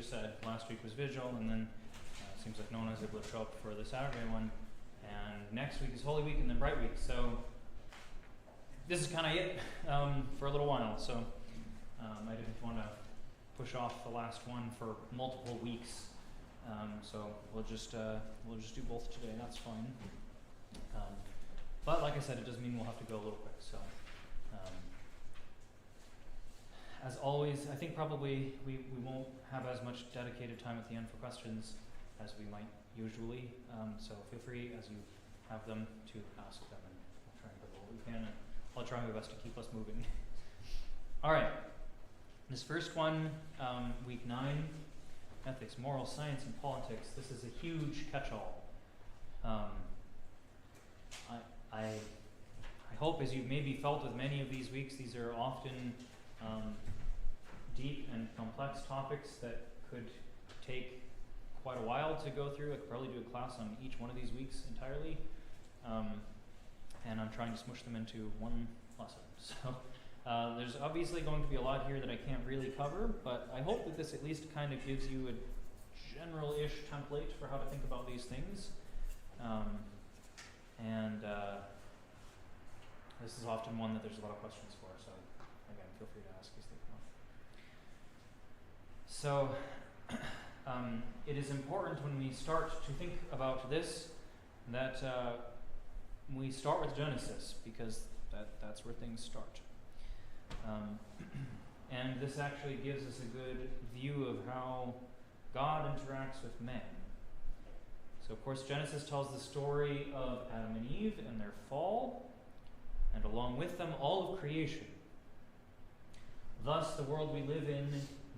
said, last week was Vigil, and then it seems like no one was able to show up for the Saturday one. And next week is Holy Week and then Bright Week. So this is kind of it for a little while. So I didn't want to push off the last one for multiple weeks. So we'll just do both today. That's fine. But like I said, it does mean we'll have to go a little quick. So as always, I think probably we won't have as much dedicated time at the end for questions as we might usually. So feel free, as you have them, to ask them, and we'll try and go what we can. And I'll try my best to keep us moving. All right. This first one, week 9, ethics, moral science, and politics. This is a huge catch-all. I hope, as you've maybe felt with many of these weeks, these are often deep and complex topics that could take quite a while to go through. I could probably do a class on each one of these weeks entirely. And I'm trying to smush them into one lesson. So there's obviously going to be a lot here that I can't really cover, but I hope that this at least kind of gives you a general-ish template for how to think about these things. This is often one that there's a lot of questions for, so again, feel free to ask as they come up. So it is important when we start to think about this that we start with Genesis, because that's where things start. And this actually gives us a good view of how God interacts with man. So, of course, Genesis tells the story of Adam and Eve and their fall, and along with them, all of creation. Thus, the world we live in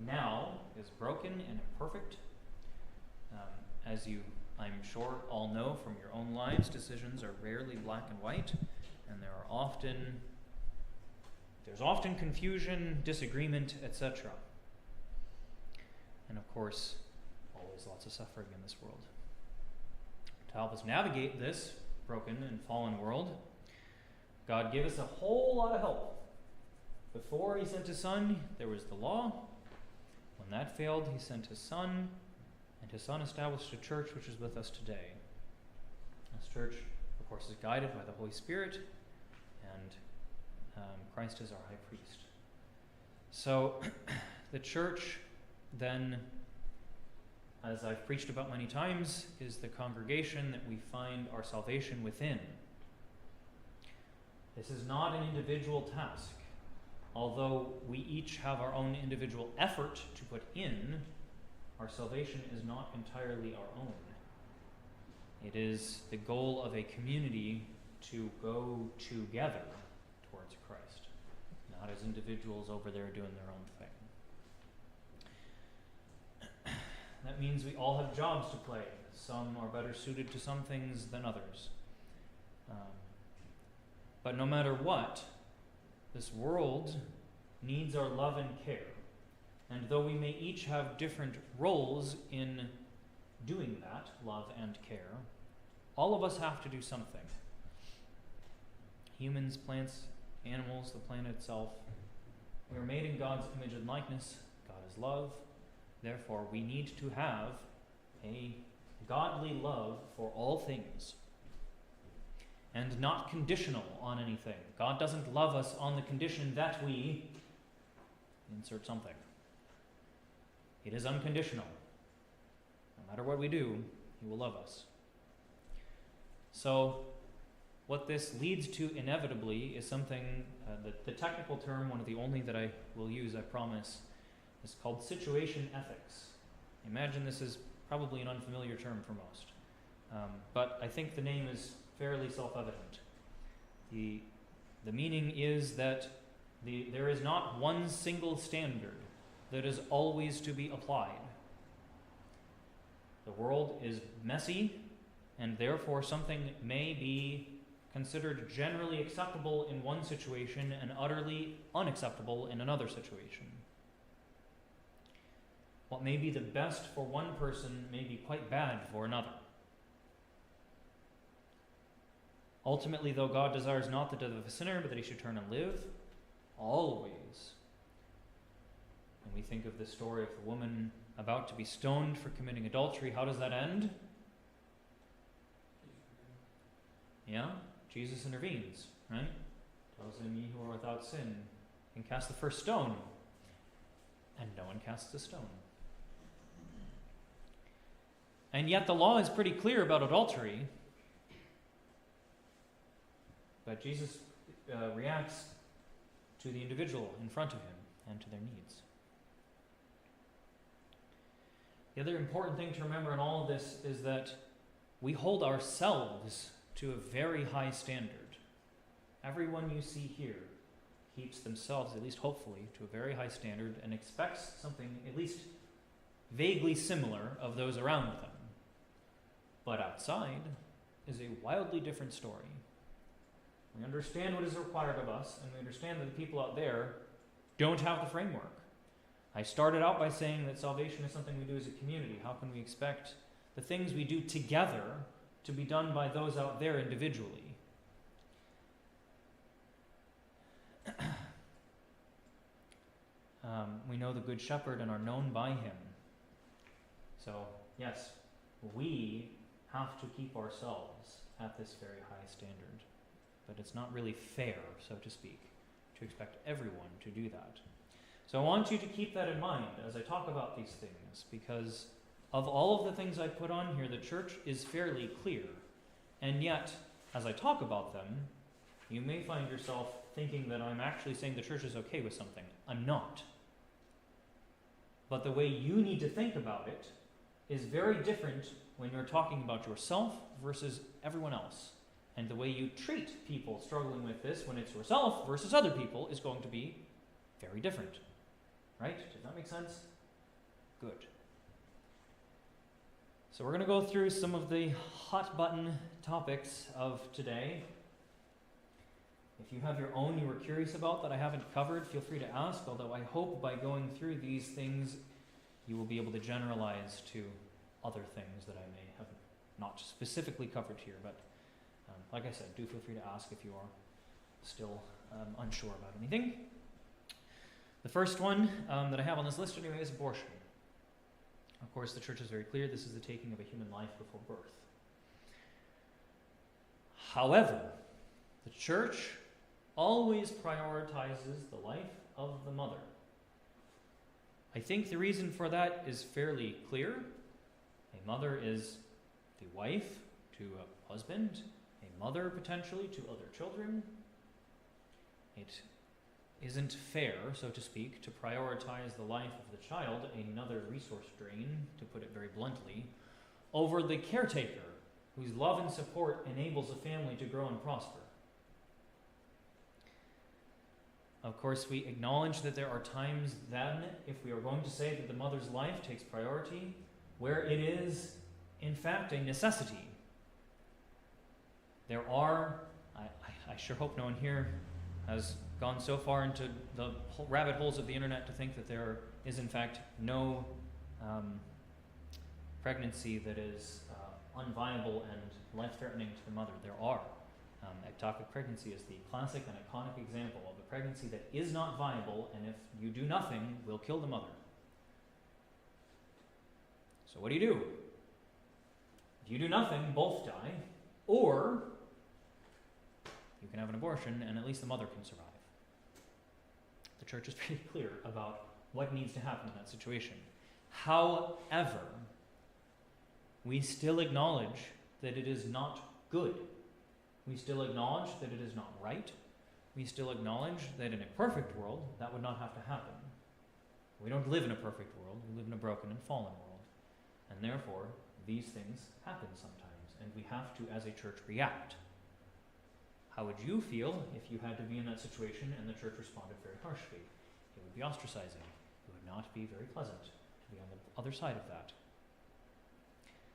now is broken and imperfect. As you, I'm sure, all know from your own lives, decisions are rarely black and white, and there's often confusion, disagreement, etc. And of course, always lots of suffering in this world. To help us navigate this broken and fallen world, God gave us a whole lot of help. Before he sent his Son, there was the law. When that failed, he sent his Son, and his Son established a church which is with us today. This church, of course, is guided by the Holy Spirit, and Christ is our high priest. So the church then, as I've preached about many times, is the congregation that we find our salvation within. This is not an individual task. Although we each have our own individual effort to put in, our salvation is not entirely our own. It is the goal of a community to go together towards Christ, not as individuals over there doing their own thing. That means we all have jobs to play. Some are better suited to some things than others. But no matter what, this world needs our love and care. And though we may each have different roles in doing that, love and care, all of us have to do something. Humans, plants, animals, the planet itself. We are made in God's image and likeness. God is love. Therefore, we need to have a godly love for all things, and not conditional on anything. God doesn't love us on the condition that we insert something. It is unconditional. No matter what we do, he will love us. So what this leads to inevitably is something, the technical term, one of the only that I will use, I promise, is called situation ethics. Imagine this is probably an unfamiliar term for most. But I think the name is fairly self-evident. The meaning is that there is not one single standard that is always to be applied. The world is messy, and therefore something may be considered generally acceptable in one situation and utterly unacceptable in another situation. What may be the best for one person may be quite bad for another. Ultimately, though, God desires not the death of a sinner, but that he should turn and live, always, When we think of the story of the woman about to be stoned for committing adultery, how does that end? Yeah? Jesus intervenes, right? Tells him, "Ye who are without sin can cast the first stone." And no one casts a stone. And yet the law is pretty clear about adultery. But Jesus reacts to the individual in front of him and to their needs. The other important thing to remember in all of this is that we hold ourselves to a very high standard. Everyone you see here keeps themselves, at least hopefully, to a very high standard and expects something at least vaguely similar of those around them. But outside is a wildly different story. We understand what is required of us, and we understand that the people out there don't have the framework. I started out by saying that salvation is something we do as a community. How can we expect the things we do together to be done by those out there individually? We know the Good Shepherd and are known by him. So, yes, we have to keep ourselves at this very high standard. But it's not really fair, so to speak, to expect everyone to do that. So I want you to keep that in mind as I talk about these things, because of all of the things I put on here, the church is fairly clear. And yet, as I talk about them, you may find yourself thinking that I'm actually saying the church is okay with something. I'm not. But the way you need to think about it is very different when you're talking about yourself versus everyone else. And the way you treat people struggling with this when it's yourself versus other people is going to be very different. Right? Does that make sense? Good. So we're going to go through some of the hot button topics of today. If you have your own you were curious about that I haven't covered, feel free to ask, although I hope by going through these things you will be able to generalize to other things that I may have not specifically covered here. But like I said, do feel free to ask if you are still unsure about anything. The first one that I have on this list anyway is abortion. Of course, the church is very clear this is the taking of a human life before birth. However, the church always prioritizes the life of the mother. I think the reason for that is fairly clear. A mother is the wife to a husband, a mother potentially to other children. It isn't fair, so to speak, to prioritize the life of the child, another resource drain, to put it very bluntly, over the caretaker, whose love and support enables a family to grow and prosper. Of course, we acknowledge that there are times then, if we are going to say that the mother's life takes priority, where it is, in fact, a necessity. There are, I sure hope no one here has gone so far into the rabbit holes of the internet to think that there is, in fact, no pregnancy that is unviable and life-threatening to the mother. There are. Ectopic pregnancy is the classic and iconic example of a pregnancy that is not viable, and if you do nothing, will kill the mother. So what do? If you do nothing, both die, or you can have an abortion and at least the mother can survive. The church is pretty clear about what needs to happen in that situation. However, we still acknowledge that it is not good. We still acknowledge that it is not right. We still acknowledge that in a perfect world, that would not have to happen. We don't live in a perfect world. We live in a broken and fallen world. And therefore, these things happen sometimes, and we have to, as a church, react. How would you feel if you had to be in that situation and the church responded very harshly? It would be ostracizing. It would not be very pleasant to be on the other side of that.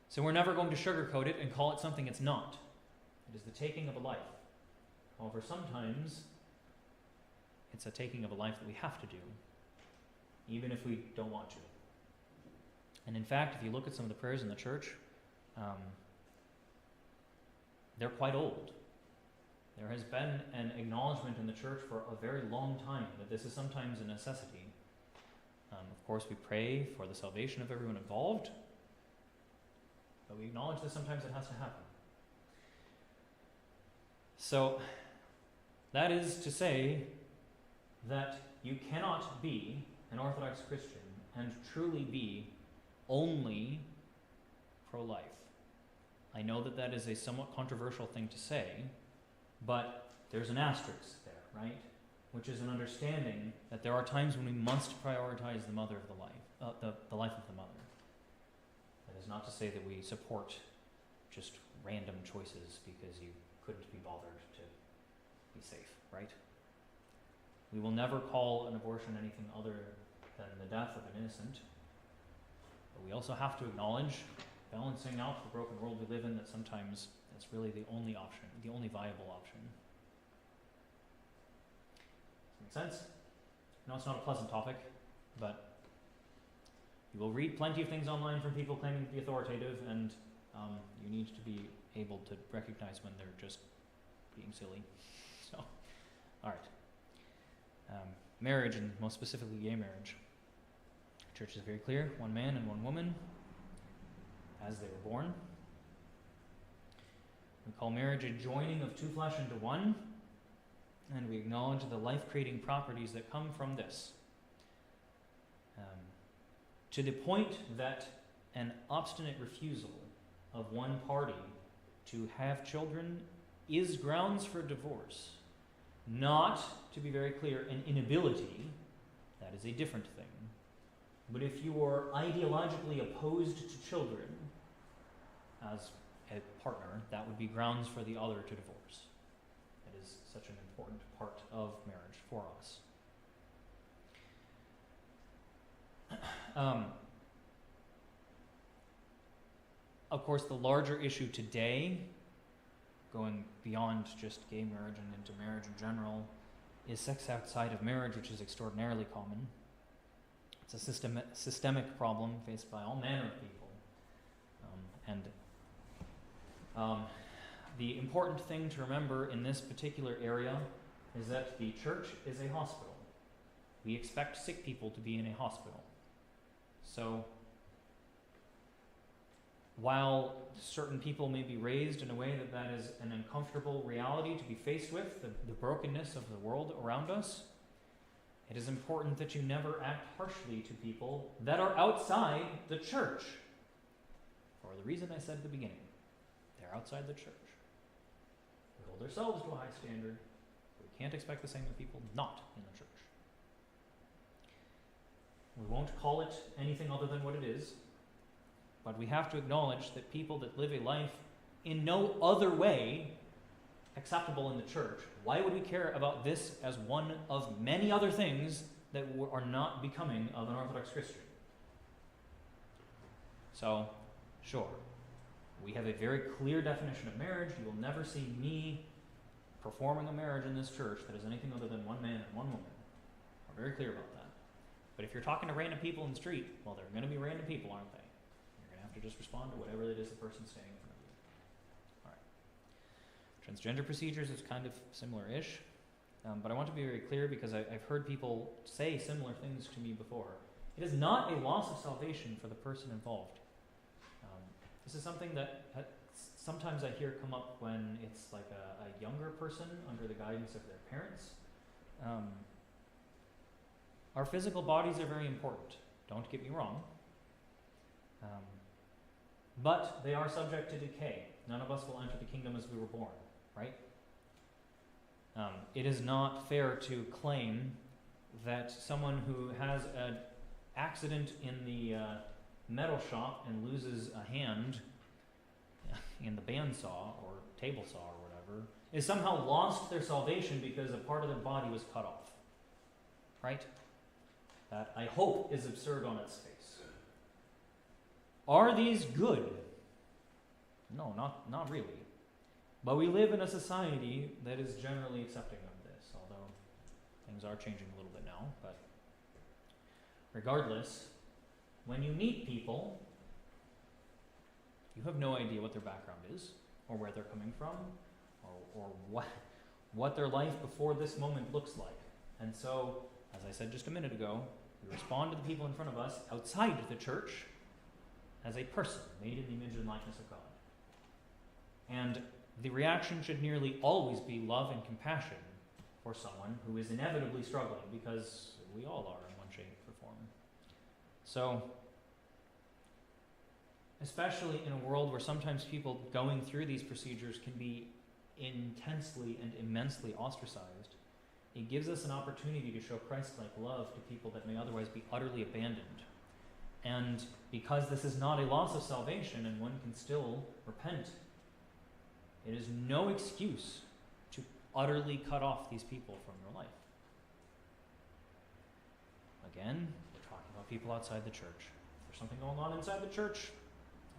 So we're never going to sugarcoat it and call it something it's not. It is the taking of a life. However, sometimes it's a taking of a life that we have to do, even if we don't want to. And in fact, if you look at some of the prayers in the church, they're quite old. There has been an acknowledgement in the church for a very long time that this is sometimes a necessity. Of course, we pray for the salvation of everyone involved, but we acknowledge that sometimes it has to happen. So, that is to say that you cannot be an Orthodox Christian and truly be only pro-life. I know that that is a somewhat controversial thing to say, but there's an asterisk there, right? Which is an understanding that there are times when we must prioritize the mother of the life, the life of the mother. That is not to say that we support just random choices because you couldn't be bothered to be safe, right? We will never call an abortion anything other than the death of an innocent. But we also have to acknowledge, balancing out the broken world we live in, that sometimes it's really the only option, the only viable option. Does that make sense? I know it's not a pleasant topic, but you will read plenty of things online from people claiming to be authoritative, and you need to be able to recognize when they're just being silly. So, all right. Marriage, and most specifically gay marriage. The Church is very clear: one man and one woman, as they were born. We call marriage a joining of two flesh into one, and we acknowledge the life-creating properties that come from this. To the point that an obstinate refusal of one party to have children is grounds for divorce. Not, to be very clear, an inability. That is a different thing. But if you are ideologically opposed to children as a partner, that would be grounds for the other to divorce. It is such an important part of marriage for us. Of course, the larger issue today, going beyond just gay marriage and into marriage in general, is sex outside of marriage, which is extraordinarily common. It's a systemic problem faced by all manner of people. The important thing to remember in this particular area is that the church is a hospital. We expect sick people to be in a hospital. So, while certain people may be raised in a way that is an uncomfortable reality to be faced with, the brokenness of the world around us, it is important that you never act harshly to people that are outside the church. For the reason I said at the beginning, they're outside the church. We hold ourselves to a high standard, but we can't expect the same of people not in the church. We won't call it anything other than what it is, but we have to acknowledge that people that live a life in no other way acceptable in the church, why would we care about this as one of many other things that are not becoming of an Orthodox Christian? So, sure, we have a very clear definition of marriage. You will never see me performing a marriage in this church that is anything other than one man and one woman. We're very clear about that. But if you're talking to random people in the street, well, they're going to be random people, aren't they? To just respond to whatever it is the person's saying in front of you. All right. Transgender procedures is kind of similar-ish, but I want to be very clear because I've heard people say similar things to me before. It is not a loss of salvation for the person involved. This is something that sometimes I hear come up when it's like a younger person under the guidance of their parents. Our physical bodies are very important. Don't get me wrong. But they are subject to decay. None of us will enter the kingdom as we were born, right? It is not fair to claim that someone who has an accident in the metal shop and loses a hand in the bandsaw or table saw or whatever is somehow lost their salvation because a part of their body was cut off, right? That, I hope, is absurd on its face. Are these good? No, not really. But we live in a society that is generally accepting of this, although things are changing a little bit now. But regardless, when you meet people, you have no idea what their background is, or where they're coming from, or what their life before this moment looks like. And so, as I said just a minute ago, We respond to the people in front of us outside the church as a person made in the image and likeness of God. And the reaction should nearly always be love and compassion for someone who is inevitably struggling, because we all are in one shape or form. So, especially in a world where sometimes people going through these procedures can be intensely and immensely ostracized, it gives us an opportunity to show Christ-like love to people that may otherwise be utterly abandoned. And because this is not a loss of salvation and one can still repent, it is no excuse to utterly cut off these people from your life. Again, we're talking about people outside the church. If there's something going on inside the church,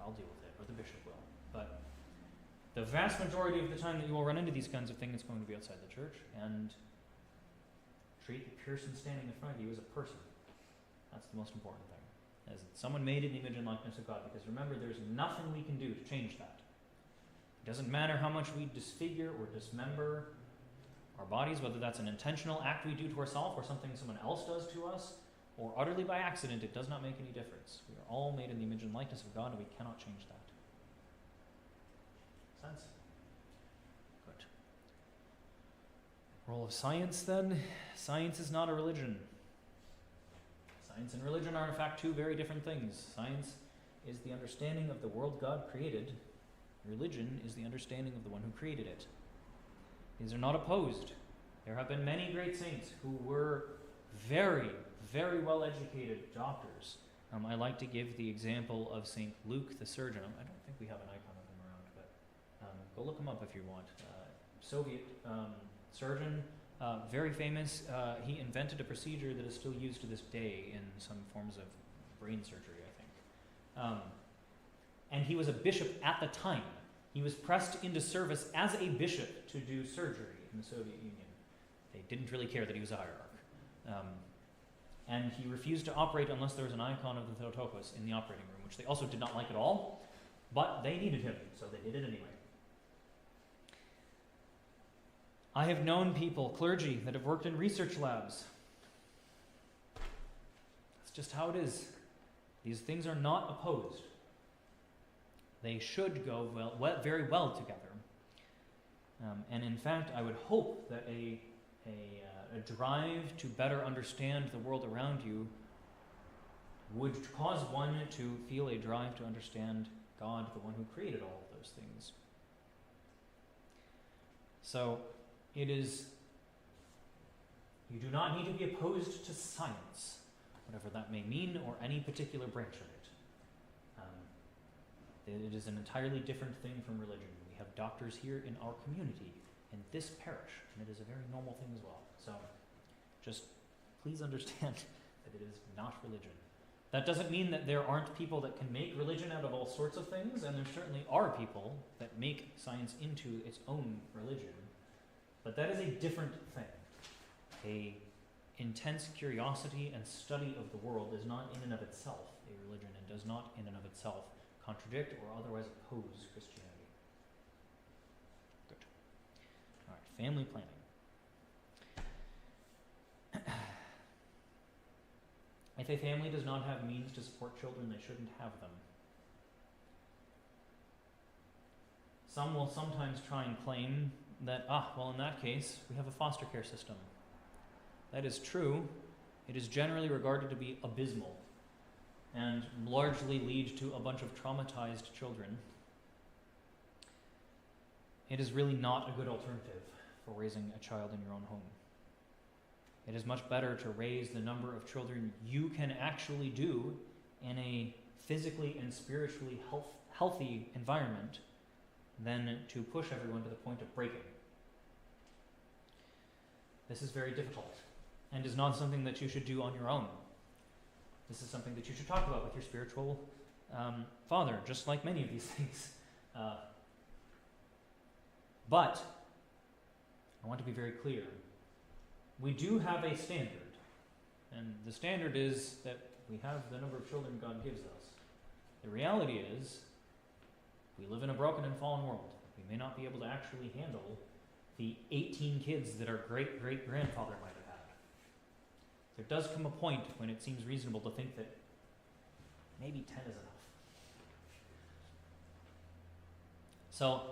I'll deal with it, or the bishop will. But the vast majority of the time that you will run into these kinds of things, it's going to be outside the church, and treat the person standing in front of you as a person. That's the most important thing. As someone made in the image and likeness of God, because remember, there's nothing we can do to change that. It doesn't matter how much we disfigure or dismember our bodies, whether that's an intentional act we do to ourselves or something someone else does to us, or utterly by accident, it does not make any difference. We are all made in the image and likeness of God, and we cannot change that. Sense? Good. Role of science, then. Science is not a religion. Science and religion are, in fact, two very different things. Science is the understanding of the world God created. Religion is the understanding of the one who created it. These are not opposed. There have been many great saints who were very, very well-educated doctors. I like to give the example of St. Luke the surgeon. I don't think we have an icon of him around, but go look him up if you want. Soviet surgeon, very famous. He invented a procedure that is still used to this day in some forms of brain surgery, I think. And he was a bishop at the time. He was pressed into service as a bishop to do surgery in the Soviet Union. They didn't really care that he was a hierarch. And he refused to operate unless there was an icon of the Theotokos in the operating room, which they also did not like at all, but they needed him, so they did it anyway. I have known people, clergy, that have worked in research labs. That's just how it is. These things are not opposed. They should go very well together. And in fact, I would hope that a drive to better understand the world around you would cause one to feel a drive to understand God, the one who created all of those things. So, it is, you do not need to be opposed to science, whatever that may mean, or any particular branch of it. It is an entirely different thing from religion. We have doctors here in our community, in this parish, and it is a very normal thing as well. So, just please understand that it is not religion. That doesn't mean that there aren't people that can make religion out of all sorts of things, and there certainly are people that make science into its own religion. But that is a different thing. A intense curiosity and study of the world is not in and of itself a religion, and does not in and of itself contradict or otherwise oppose Christianity. Good. All right, family planning. If a family does not have means to support children, they shouldn't have them. Some will sometimes try and claim that, well, in that case, we have a foster care system. That is true. It is generally regarded to be abysmal and largely lead to a bunch of traumatized children. It is really not a good alternative for raising a child in your own home. It is much better to raise the number of children you can actually do in a physically and spiritually healthy environment than to push everyone to the point of breaking. This is very difficult and is not something that you should do on your own. This is something that you should talk about with your spiritual father, just like many of these things. But I want to be very clear. We do have a standard, and the standard is that we have the number of children God gives us. The reality is, we live in a broken and fallen world. We may not be able to actually handle the 18 kids that our great-great-grandfather might have had. there does come a point when it seems reasonable to think that maybe 10 is enough. So,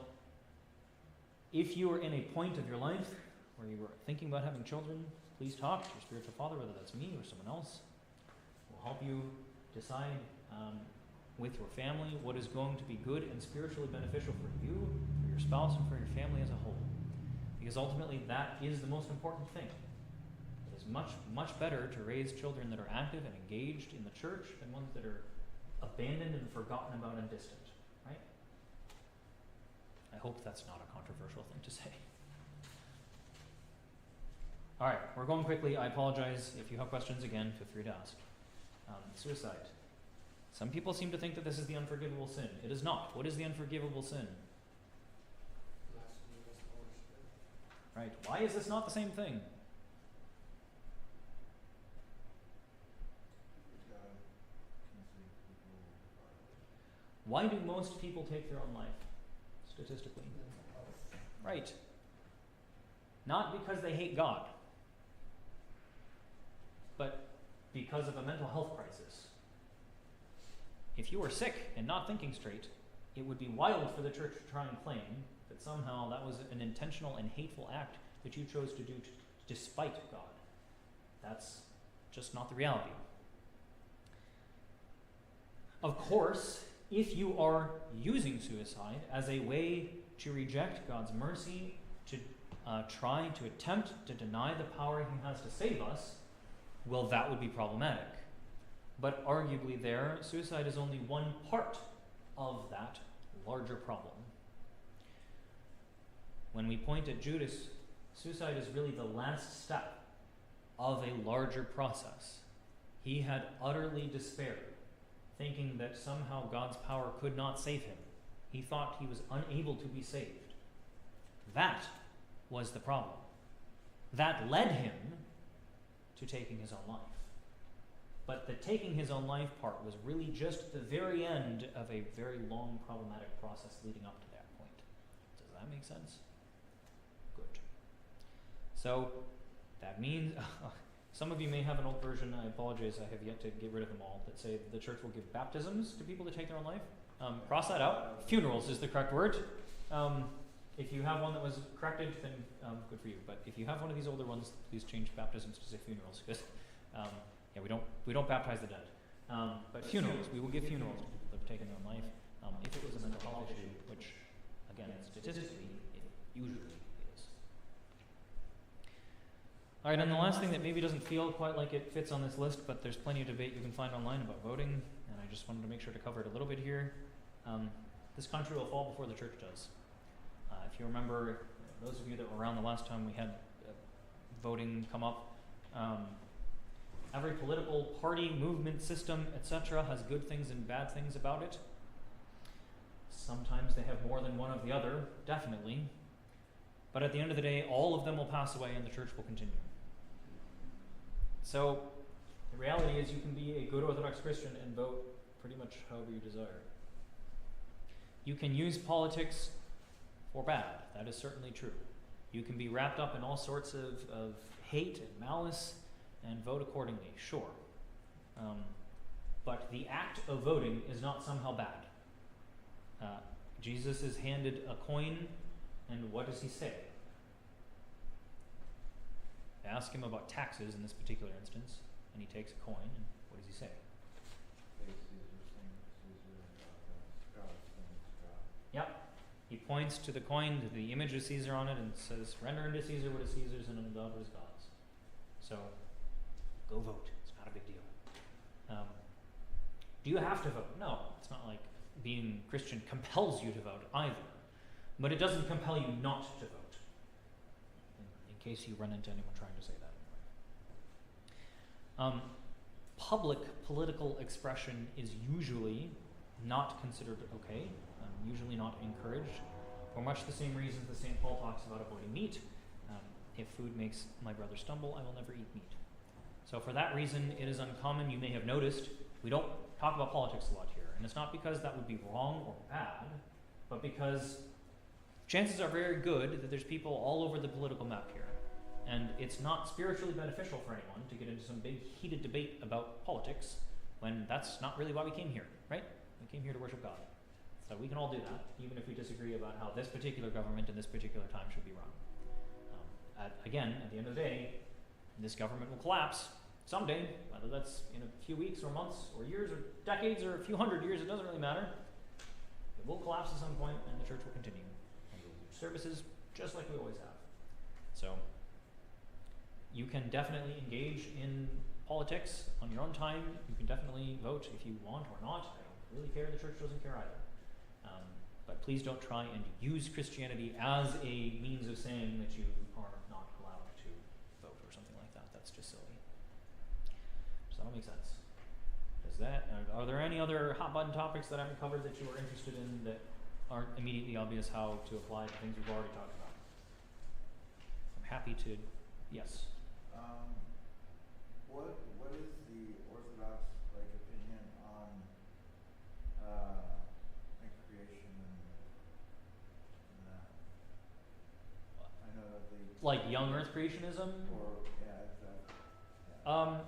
if you are in a point of your life where you are thinking about having children, please talk to your spiritual father, whether that's me or someone else. We'll help you decide with your family what is going to be good and spiritually beneficial for you, for your spouse, and for your family as a whole. Because ultimately, that is the most important thing. It is much, much better to raise children that are active and engaged in the church than ones that are abandoned and forgotten about and distant, right? I hope that's not a controversial thing to say. All right, we're going quickly. I apologize. If you have questions, again, feel free to ask. Suicide. Some people seem to think that this is the unforgivable sin. It is not. What is the unforgivable sin? Right. Why is this not the same thing? Why do most people take their own life, statistically? Right. Not because they hate God, but because of a mental health crisis. If you were sick and not thinking straight, it would be wild for the church to try and claim that somehow that was an intentional and hateful act that you chose to do despite God. That's just not the reality. Of course, if you are using suicide as a way to reject God's mercy, to try to attempt to deny the power he has to save us, well, that would be problematic. But arguably there, suicide is only one part of that larger problem. When we point at Judas, suicide is really the last step of a larger process. He had utterly despaired, thinking that somehow God's power could not save him. He thought he was unable to be saved. That was the problem. That led him to taking his own life. But the taking his own life part was really just the very end of a very long problematic process leading up to that point. Does that make sense? Good. So that means, some of you may have an old version, I apologize, I have yet to get rid of them all, that say the church will give baptisms to people to take their own life. Cross that out. Funerals is the correct word. If you have one that was corrected, then good for you. But if you have one of these older ones, please change baptisms to say funerals, because yeah, we don't baptize the dead. But funerals, we will give funerals to people that have taken their own life. If it was a mental health issue, which, again, statistically, it usually is. All right, and the last thing that maybe doesn't feel quite like it fits on this list, but there's plenty of debate you can find online about voting, and I just wanted to make sure to cover it a little bit here. This country will fall before the church does. If you remember, those of you that were around the last time we had voting come up, every political party, movement, system, etc. has good things and bad things about it. Sometimes they have more than one of the other, definitely. But at the end of the day, all of them will pass away and the church will continue. So the reality is you can be a good Orthodox Christian and vote pretty much however you desire. You can use politics for bad. That is certainly true. You can be wrapped up in all sorts of hate and malice and vote accordingly, sure. But the act of voting is not somehow bad. Jesus is handed a coin, and what does he say? They ask him about taxes in this particular instance, and he takes a coin, and what does he say? Yep. He points to the coin, to the image of Caesar on it, and says, render unto Caesar what is Caesar's and unto God what is God's. So, go vote. It's not a big deal. Do you have to vote? No. It's not like being Christian compels you to vote either. But it doesn't compel you not to vote. In case you run into anyone trying to say that. Public political expression is usually not considered okay, usually not encouraged, for much the same reasons that St. Paul talks about avoiding meat. If food makes my brother stumble, I will never eat meat. So for that reason, it is uncommon. You may have noticed we don't talk about politics a lot here. And it's not because that would be wrong or bad, but because chances are very good that there's people all over the political map here. And it's not spiritually beneficial for anyone to get into some big heated debate about politics when that's not really why we came here, right? We came here to worship God. So we can all do that, even if we disagree about how this particular government in this particular time should be run. Again, at the end of the day, this government will collapse someday, whether that's in a few weeks or months or years or decades or a few hundred years, it doesn't really matter. It will collapse at some point and the church will continue. And we'll do services just like we always have. So, you can definitely engage in politics on your own time. You can definitely vote if you want or not. I don't really care. The church doesn't care either. But please don't try and use Christianity as a means of saying that you are not allowed to vote or something like that. That's just silly. Does that make sense? Are there any other hot button topics that I haven't covered that you are interested in that aren't immediately obvious how to apply to things we've already talked about? I'm happy to, yes. What is the Orthodox opinion on creation and that? I know that they like young Earth creationism. Exactly. Yeah.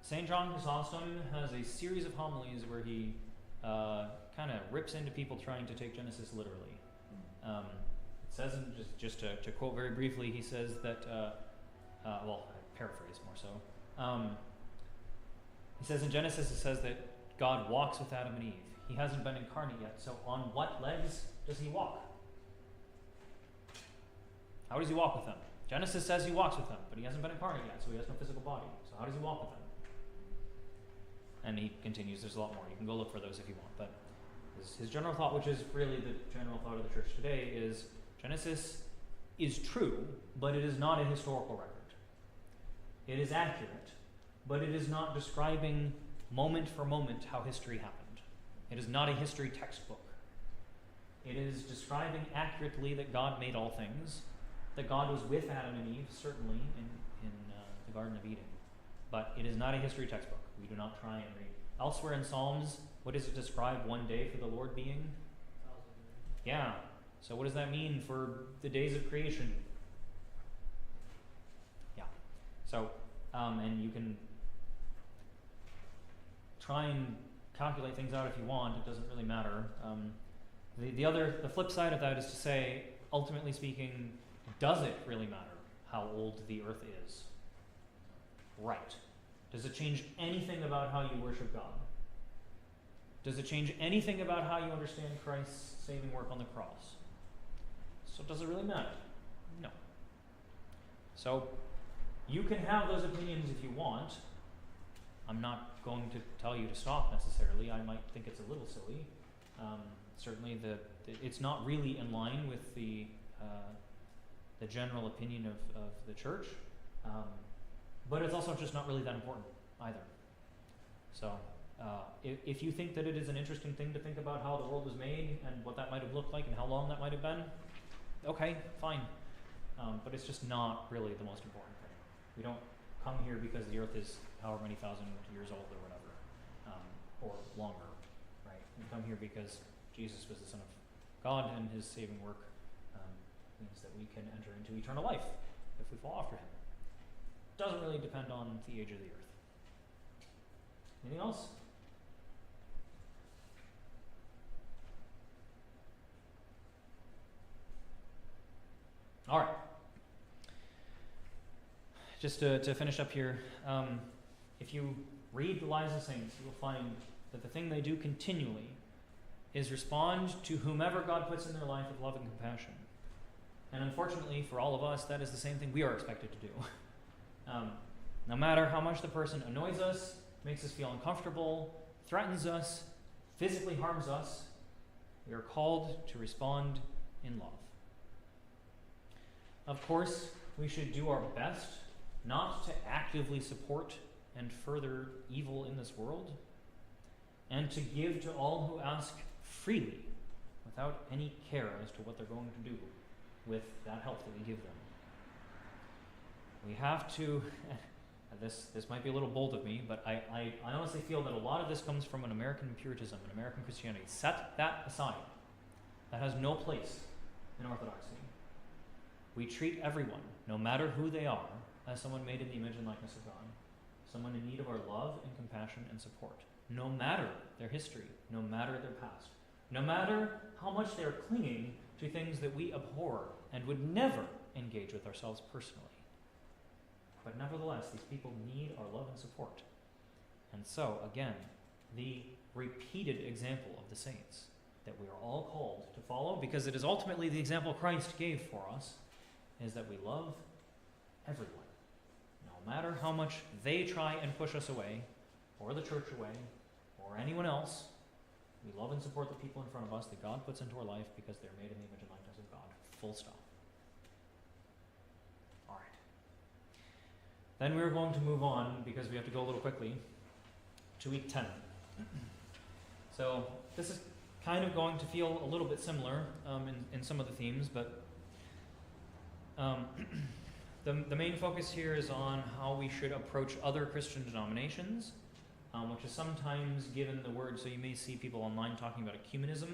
St. John Chrysostom has a series of homilies where he kind of rips into people trying to take Genesis literally. It says, just to quote very briefly, he says that, well, I paraphrase more so. He says in Genesis, it says that God walks with Adam and Eve. He hasn't been incarnate yet, so on what legs does he walk? How does he walk with them? Genesis says he walks with them, but he hasn't been incarnate yet, so he has no physical body. So how does he walk with them? And he continues, there's a lot more. You can go look for those if you want. But his general thought, which is really the general thought of the church today, is Genesis is true, but it is not a historical record. It is accurate, but it is not describing moment for moment how history happened. It is not a history textbook. It is describing accurately that God made all things, that God was with Adam and Eve, certainly, in the Garden of Eden. But it is not a history textbook. We do not try and read. Elsewhere in Psalms, what does it describe one day for the Lord being? Yeah. So what does that mean for the days of creation? Yeah. So, and you can try and calculate things out if you want. It doesn't really matter. The flip side of that is to say, ultimately speaking, does it really matter how old the earth is? Right. Does it change anything about how you worship God? Does it change anything about how you understand Christ's saving work on the cross? So does it really matter? No. So you can have those opinions if you want. I'm not going to tell you to stop necessarily. I might think it's a little silly. Certainly it's not really in line with the general opinion of the church. But it's also just not really that important either. So if you think that it is an interesting thing to think about how the world was made and what that might have looked like and how long that might have been, okay, fine. But it's just not really the most important thing. We don't come here because the earth is however many thousand years old or whatever, or longer, right? We come here because Jesus was the Son of God and his saving work means that we can enter into eternal life if we fall after him. Doesn't really depend on the age of the earth. Anything else? All right. Just to finish up here, if you read the Lives of Saints, you will find that the thing they do continually is respond to whomever God puts in their life with love and compassion. And unfortunately, for all of us, that is the same thing we are expected to do. No matter how much the person annoys us, makes us feel uncomfortable, threatens us, physically harms us, we are called to respond in love. Of course, we should do our best not to actively support and further evil in this world, and to give to all who ask freely, without any care as to what they're going to do with that help that we give them. We have to, this might be a little bold of me, but I honestly feel that a lot of this comes from an American Puritanism, an American Christianity. Set that aside. That has no place in Orthodoxy. we treat everyone, no matter who they are, as someone made in the image and likeness of God, someone in need of our love and compassion and support, no matter their history, no matter their past, no matter how much they are clinging to things that we abhor and would never engage with ourselves personally. But nevertheless, these people need our love and support. And so, again, the repeated example of the saints that we are all called to follow, because it is ultimately the example Christ gave for us, is that we love everyone. No matter how much they try and push us away, or the church away, or anyone else, we love and support the people in front of us that God puts into our life because they're made in the image and likeness of God. Full stop. All right. Then we're going to move on, because we have to go a little quickly, to week 10. So this is kind of going to feel a little bit similar in some of the themes, but the main focus here is on how we should approach other Christian denominations, which is sometimes given the word, so you may see people online talking about ecumenism.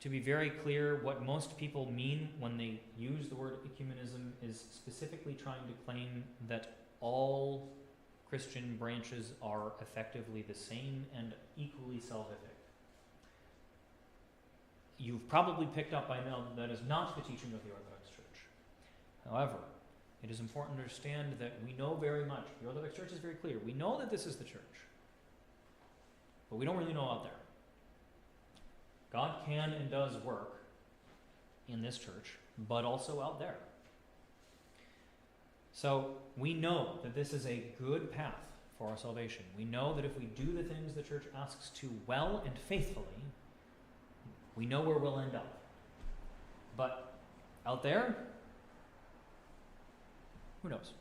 To be very clear, what most people mean when they use the word ecumenism is specifically trying to claim that all Christian branches are effectively the same and equally salvific. You've probably picked up by now that is not the teaching of the Orthodox Church. However, it is important to understand that we know very much, the Orthodox Church is very clear, we know that this is the church, but we don't really know out there. God can and does work in this church, but also out there. So we know that this is a good path for our salvation. We know that if we do the things the church asks to well and faithfully, we know where we'll end up. But out there, who knows?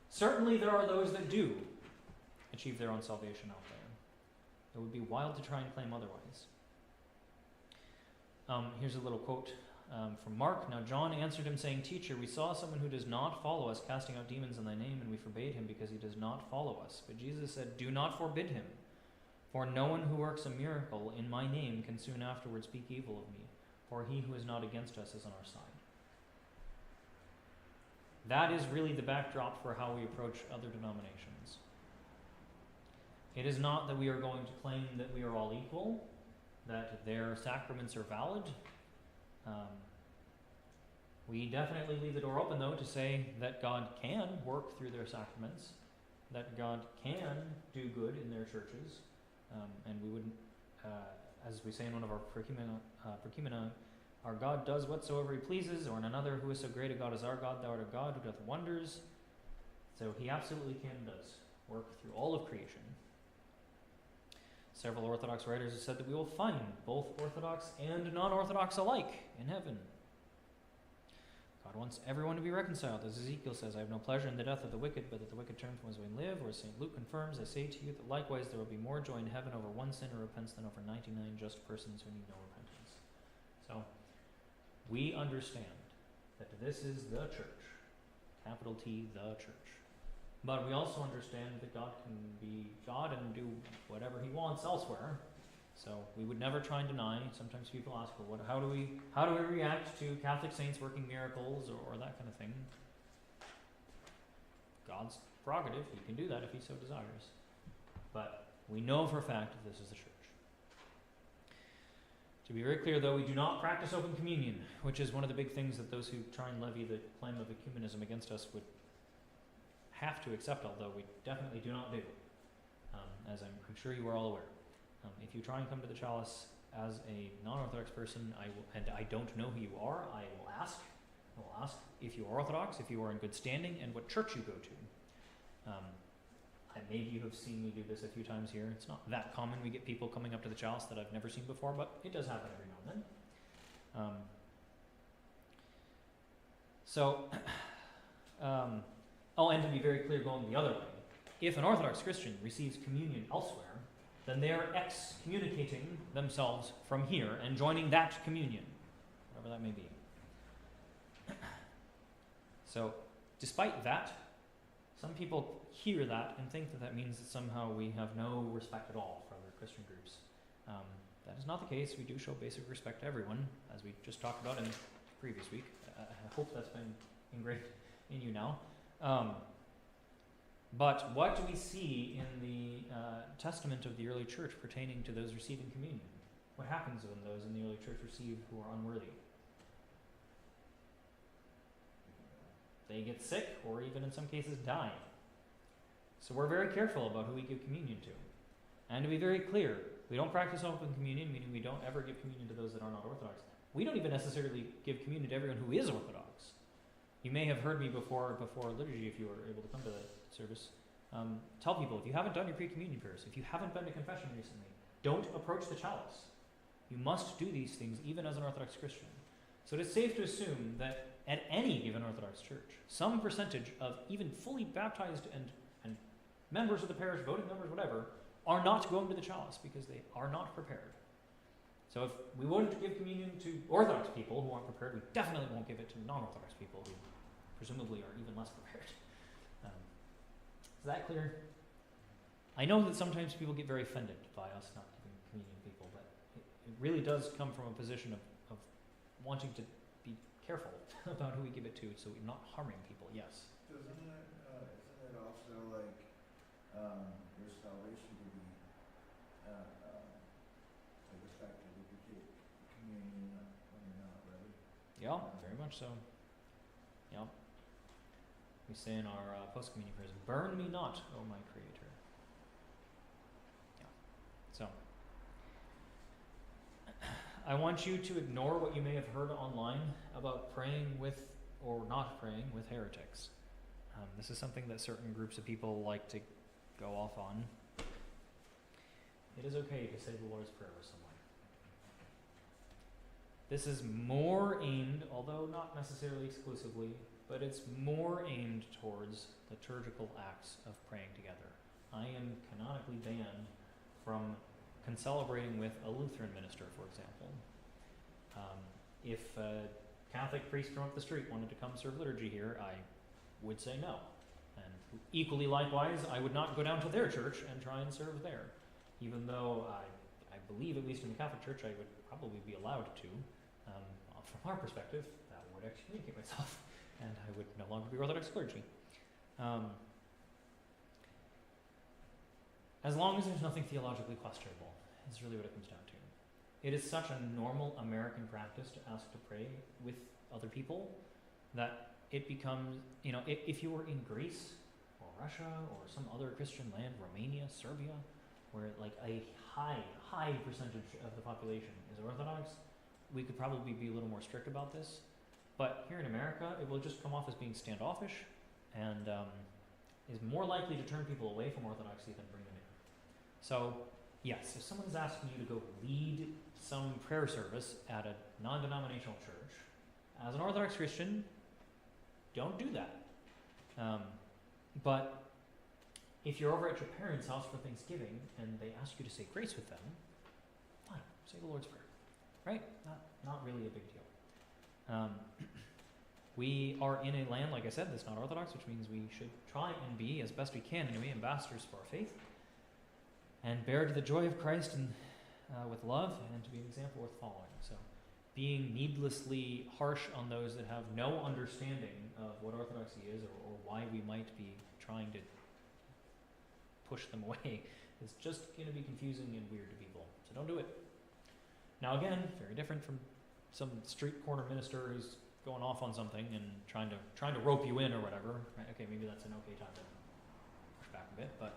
Certainly there are those that do achieve their own salvation out there. It would be wild to try and claim otherwise. Here's a little quote from Mark. Now John answered him, saying, Teacher, we saw someone who does not follow us casting out demons in thy name, and we forbade him because he does not follow us. But Jesus said, Do not forbid him, for no one who works a miracle in my name can soon afterward speak evil of me, for he who is not against us is on our side. That is really the backdrop for how we approach other denominations. It is not that we are going to claim that we are all equal, that their sacraments are valid. We definitely leave the door open, though, to say that God can work through their sacraments, that God can do good in their churches, and we wouldn't, as we say in one of our Procumena, our God does whatsoever he pleases, or in another, who is so great a God as our God, thou art a God who doth wonders. So he absolutely can and does work through all of creation. Several Orthodox writers have said that we will find both Orthodox and non-Orthodox alike in heaven. God wants everyone to be reconciled. As Ezekiel says, I have no pleasure in the death of the wicked, but that the wicked turn from his way and live. Or as St. Luke confirms, I say to you that likewise there will be more joy in heaven over one sinner who repents than over 99 just persons who need no repentance. So, we understand that this is the church, capital T, the church. But we also understand that God can be God and do whatever he wants elsewhere. So we would never try and deny. Sometimes people ask, well, how do we react to Catholic saints working miracles or that kind of thing? God's prerogative. He can do that if he so desires. But we know for a fact that this is the church. To be very clear, though, we do not practice open communion, which is one of the big things that those who try and levy the claim of ecumenism against us would have to accept, although we definitely do not do, as I'm sure you are all aware. If you try and come to the chalice as a non-Orthodox person, and I don't know who you are, I will ask if you are Orthodox, if you are in good standing, and what church you go to. And maybe you have seen me do this a few times here. It's not that common. We get people coming up to the chalice that I've never seen before, but it does happen every now and then. And to be very clear, going the other way, if an Orthodox Christian receives communion elsewhere, then they are excommunicating themselves from here and joining that communion, whatever that may be. So, despite that, some people hear that and think that that means that somehow we have no respect at all for other Christian groups. that is not the case. We do show basic respect to everyone, as we just talked about in the previous week. I hope that's been engraved in you now. But what do we see in the testament of the early church pertaining to those receiving communion? What happens when those in the early church receive who are unworthy? They get sick, or even in some cases die. So we're very careful about who we give communion to. And to be very clear, we don't practice open communion, meaning we don't ever give communion to those that are not Orthodox. We don't even necessarily give communion to everyone who is Orthodox. You may have heard me before liturgy, if you were able to come to that service, tell people, if you haven't done your pre-communion prayers, if you haven't been to confession recently, don't approach the chalice. You must do these things even as an Orthodox Christian. So it is safe to assume that at any given Orthodox church, some percentage of even fully baptized and members of the parish, voting members, whatever, are not going to the chalice because they are not prepared. So if we wouldn't give communion to Orthodox people who aren't prepared, we definitely won't give it to non-Orthodox people who presumably are even less prepared. Is that clear? I know that sometimes people get very offended by us not giving communion to people, but it really does come from a position of wanting to be careful about who we give it to so we're not harming people, yes. Isn't it also like your salvation to be like affected if you take communion when you're not ready? Yeah, very much so. Yeah. We say in our post-communion prayers, "Burn me not, O my Creator." Yeah. So, I want you to ignore what you may have heard online about praying with or not praying with heretics. This is something that certain groups of people like to go off on. It is okay to say the Lord's Prayer with someone. This is more aimed, although not necessarily exclusively, but it's more aimed towards liturgical acts of praying together. I am canonically banned from concelebrating with a Lutheran minister, for example. If a Catholic priest from up the street wanted to come serve liturgy here, I would say no. And equally likewise, I would not go down to their church and try and serve there. Even though I believe, at least in the Catholic Church, I would probably be allowed to. From our perspective, that would excommunicate myself, and I would no longer be Orthodox clergy. As long as there's nothing theologically questionable, is really what it comes down to. It is such a normal American practice to ask to pray with other people that it becomes, if you were in Greece or Russia or some other Christian land, Romania, Serbia, where like a high percentage of the population is Orthodox, we could probably be a little more strict about this. But here in America, it will just come off as being standoffish and is more likely to turn people away from Orthodoxy than bring them in. So, yes, if someone's asking you to go lead some prayer service at a non-denominational church, as an Orthodox Christian, don't do that. But if you're over at your parents' house for Thanksgiving and they ask you to say grace with them, fine, say the Lord's Prayer. Right? Not really a big deal. We are in a land, like I said, that's not Orthodox, which means we should try and be, as best we can anyway, ambassadors for our faith, and bear to the joy of Christ and with love, and to be an example worth following. So, being needlessly harsh on those that have no understanding of what Orthodoxy is or why we might be trying to push them away is just going to be confusing and weird to people. So don't do it. Now again, very different from some street corner minister who's going off on something and trying to rope you in or whatever. Right? Okay, maybe that's an okay time to push back a bit, but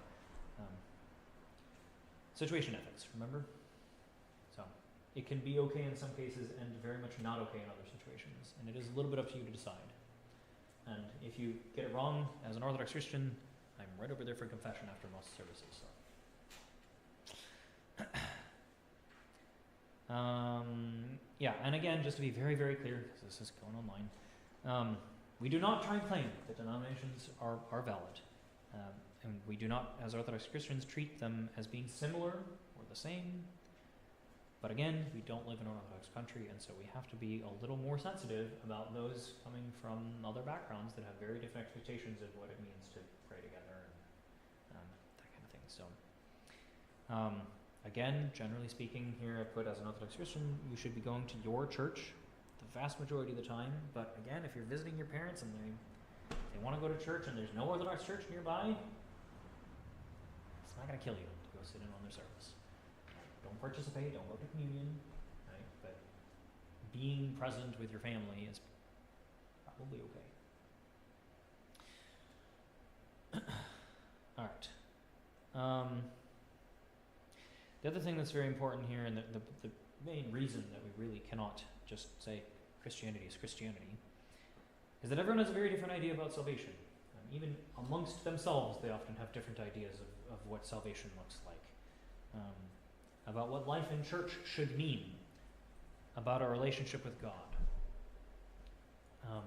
situation ethics, remember? So it can be okay in some cases and very much not okay in other situations, and it is a little bit up to you to decide. And if you get it wrong as an Orthodox Christian, I'm right over there for confession after most services. So. Yeah, and again, just to be very, very clear, because this is going online, we do not try and claim that denominations are valid. And we do not, as Orthodox Christians, treat them as being similar or the same. But again, we don't live in an Orthodox country, and so we have to be a little more sensitive about those coming from other backgrounds that have very different expectations of what it means to pray together and that kind of thing. So, Again, generally speaking, here I put as an Orthodox Christian, you should be going to your church the vast majority of the time. But again, if you're visiting your parents and they want to go to church and there's no Orthodox church nearby, it's not going to kill you to go sit in on their service. Don't participate, don't go to communion, right? But being present with your family is probably okay. All right. The other thing that's very important here, and the main reason that we really cannot just say Christianity is Christianity, is that everyone has a very different idea about salvation. Even amongst themselves, they often have different ideas of what salvation looks like, about what life in church should mean, about our relationship with God,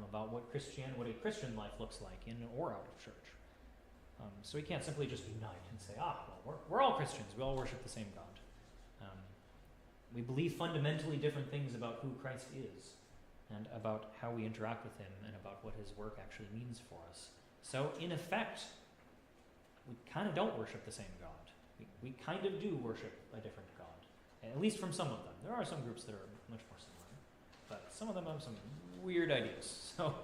about what a Christian life looks like in or out of church. So we can't simply just unite and say, well, we're all Christians, we all worship the same God. We believe fundamentally different things about who Christ is, and about how we interact with him, and about what his work actually means for us. So, in effect, we kind of don't worship the same God. We kind of do worship a different God, at least from some of them. There are some groups that are much more similar, but some of them have some weird ideas. So,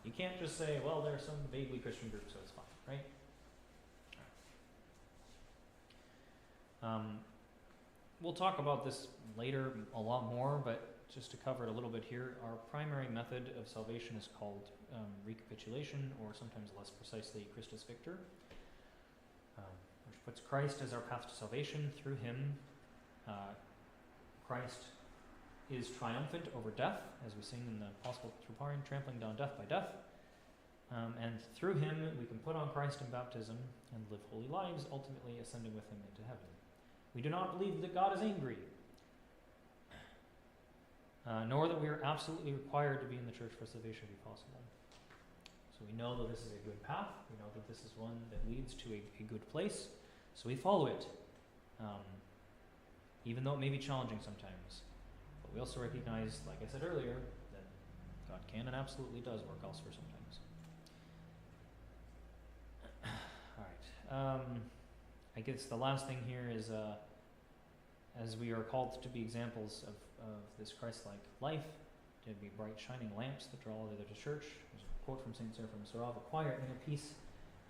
you can't just say, well, there are some vaguely Christian groups, so it's fine, right? We'll talk about this later a lot more, but just to cover it a little bit here, our primary method of salvation is called recapitulation, or sometimes less precisely Christus Victor, which puts Christ as our path to salvation. Through him, Christ is triumphant over death, as we sing in the Gospel Troparion, trampling down death by death. And through him, we can put on Christ in baptism and live holy lives, ultimately ascending with him into heaven. We do not believe that God is angry, nor that we are absolutely required to be in the church for salvation to be possible. So we know that this is a good path. We know that this is one that leads to a good place. So we follow it, even though it may be challenging sometimes. But we also recognize, like I said earlier, that God can and absolutely does work elsewhere sometimes. All right. I guess the last thing here is, as we are called to be examples of this Christ-like life, to be bright shining lamps that draw others to church. There's a quote from St. Seraphim Sarov: "Acquire inner peace,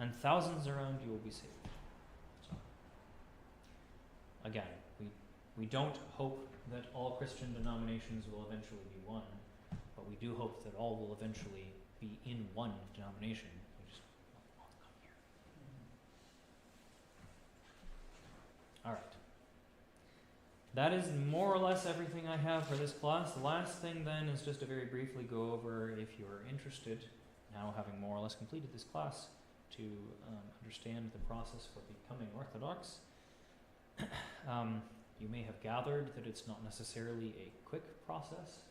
and thousands around you will be saved." So, again, we don't hope that all Christian denominations will eventually be one, but we do hope that all will eventually be in one denomination. We just want to come here. All right. That is more or less everything I have for this class. The last thing then is just to very briefly go over, if you're interested, now having more or less completed this class, to understand the process for becoming Orthodox. You may have gathered that it's not necessarily a quick process.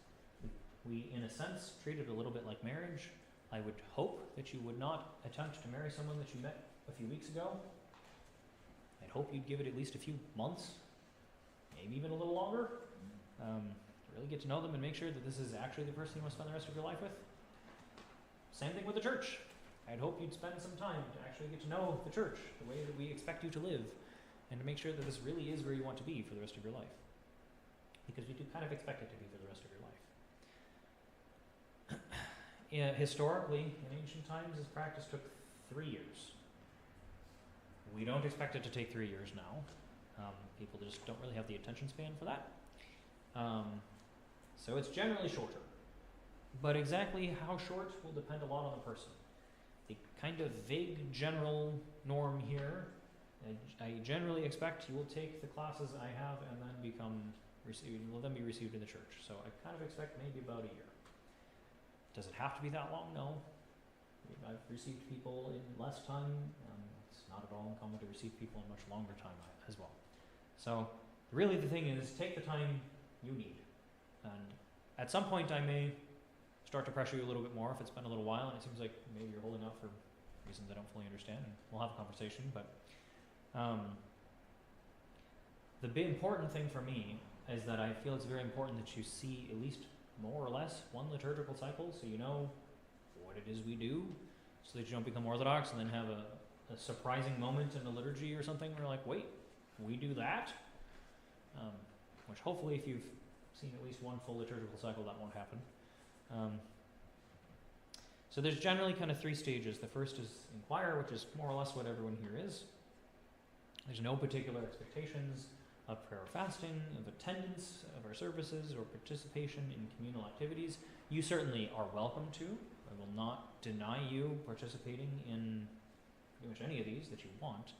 We, in a sense, treat it a little bit like marriage. I would hope that you would not attempt to marry someone that you met a few weeks ago. I'd hope you'd give it at least a few months, maybe even a little longer, to really get to know them and make sure that this is actually the person you want to spend the rest of your life with. Same thing with the church. I'd hope you'd spend some time to actually get to know the church, the way that we expect you to live, and to make sure that this really is where you want to be for the rest of your life. Because we do kind of expect it to be for the rest of your life. Historically, in ancient times, this practice took 3 years. We don't expect it to take 3 years now. People just don't really have the attention span for that. So it's generally shorter. But exactly how short will depend a lot on the person. The kind of vague general norm here, I generally expect you will take the classes I have and then be received in the church. So I kind of expect maybe about a year. Does it have to be that long? No. I've received people in less time. It's not at all uncommon to receive people in much longer time as well. So really the thing is, take the time you need. And at some point I may start to pressure you a little bit more if it's been a little while and it seems like maybe you're holding out for reasons I don't fully understand, and we'll have a conversation. But the big important thing for me is that I feel it's very important that you see at least more or less one liturgical cycle, so you know what it is we do, so that you don't become Orthodox and then have a surprising moment in the liturgy or something where you're like, wait, we do that, which hopefully if you've seen at least one full liturgical cycle, that won't happen. So there's generally kind of 3 stages. The first is inquire, which is more or less what everyone here is. There's no particular expectations of prayer or fasting, of attendance of our services, or participation in communal activities. You certainly are welcome to. I will not deny you participating in pretty much any of these that you want.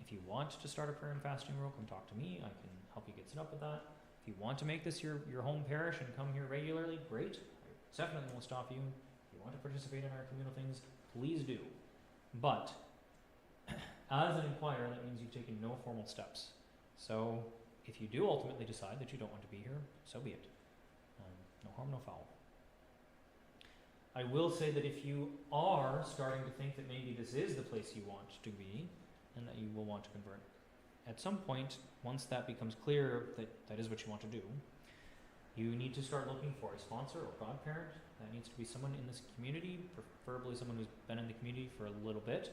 If you want to start a prayer and fasting rule, come talk to me. I can help you get set up with that. If you want to make this your home parish and come here regularly, great. I definitely won't stop you. If you want to participate in our communal things, please do. But as an inquirer, that means you've taken no formal steps. So if you do ultimately decide that you don't want to be here, so be it. No harm, no foul. I will say that if you are starting to think that maybe this is the place you want to be, and that you will want to convert, at some point, once that becomes clear that that is what you want to do, you need to start looking for a sponsor or godparent. That needs to be someone in this community, preferably someone who's been in the community for a little bit,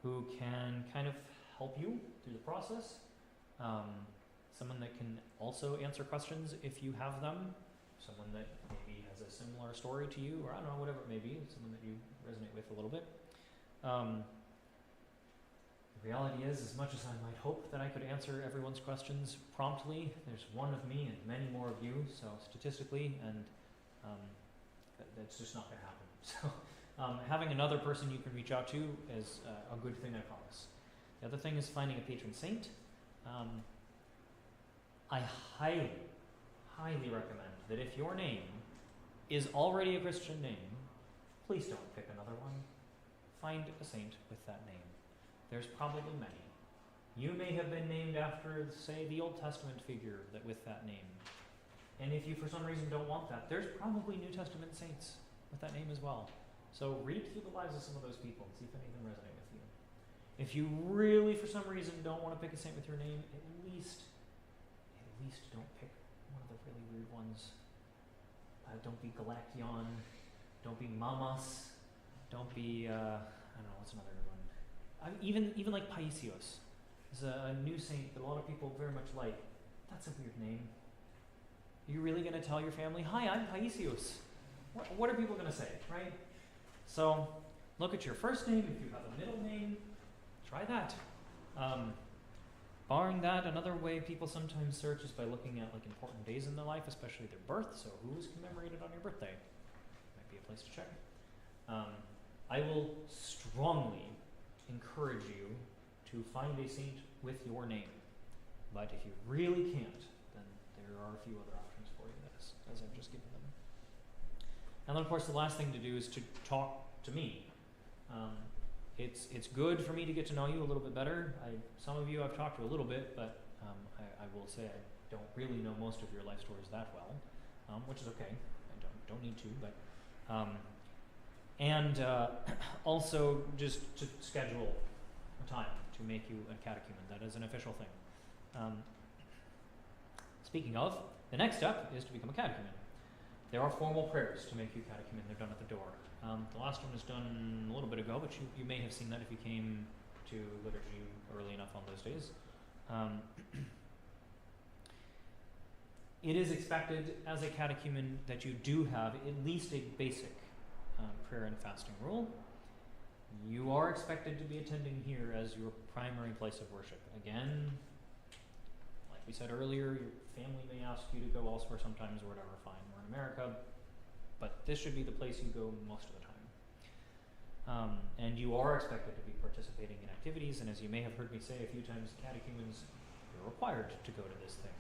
who can kind of help you through the process. Someone that can also answer questions if you have them. Someone that maybe has a similar story to you, or I don't know, whatever it may be, someone that you resonate with a little bit. The reality is, as much as I might hope that I could answer everyone's questions promptly, there's one of me and many more of you, so statistically, and that's just not going to happen. So having another person you can reach out to is a good thing, I promise. The other thing is finding a patron saint. I highly, highly recommend that if your name is already a Christian name, please don't pick another one. Find a saint with that name. There's probably many. You may have been named after, say, the Old Testament figure that with that name. And if you for some reason don't want that, there's probably New Testament saints with that name as well. So read through the lives of some of those people and see if any of them resonate with you. If you really, for some reason, don't want to pick a saint with your name, at least don't pick one of the really weird ones. Don't be Galaction. Don't be Mamas. Don't be, I don't know, what's another good one? Even like Paisios is a new saint that a lot of people very much like. That's a weird name. Are you really going to tell your family, hi, I'm Paisios? What are people going to say, right? So look at your first name. If you have a middle name, try that. Barring that, another way people sometimes search is by looking at like important days in their life, especially their birth. So who's commemorated on your birthday? Might be a place to check. I will strongly encourage you to find a saint with your name. But if you really can't, then there are a few other options for you as I've just given them. And then of course the last thing to do is to talk to me. It's good for me to get to know you a little bit better. Some of you I've talked to a little bit, but I will say I don't really know most of your life stories that well, which is okay. I don't need to, but also just to schedule a time to make you a catechumen. That is an official thing. Speaking of, the next step is to become a catechumen. There are formal prayers to make you catechumen. They're done at the door. The last one was done a little bit ago, but you may have seen that if you came to liturgy early enough on those days. It is expected as a catechumen that you do have at least a basic prayer and fasting rule. You are expected to be attending here as your primary place of worship. Again, like we said earlier, your family may ask you to go elsewhere sometimes or whatever, fine, we're in America, but this should be the place you go most of the time. And you are expected to be participating in activities, and as you may have heard me say a few times, catechumens, you're required to go to this thing.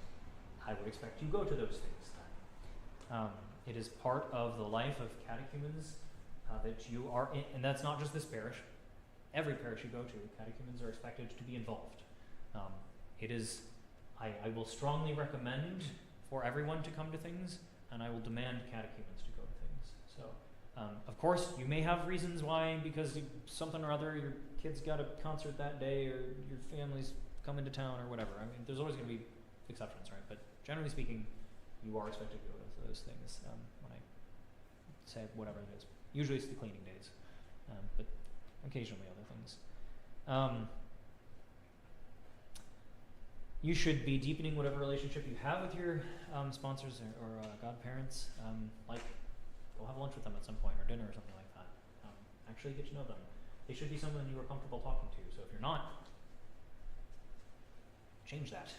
I would expect you go to those things then. It is part of the life of catechumens that you are in, and that's not just this parish. Every parish you go to, catechumens are expected to be involved. I will strongly recommend for everyone to come to things, and I will demand catechumens to go to things. So, of course, you may have reasons why, because something or other, your kid's got a concert that day, or your family's coming to town, or whatever. I mean, there's always going to be exceptions, right? But generally speaking, you are expected to go to those things when I say whatever it is. Usually it's the cleaning days, but occasionally other things. You should be deepening whatever relationship you have with your sponsors or godparents. Like, go have lunch with them at some point, or dinner or something like that. Actually get to know them. They should be someone you are comfortable talking to. So if you're not, change that.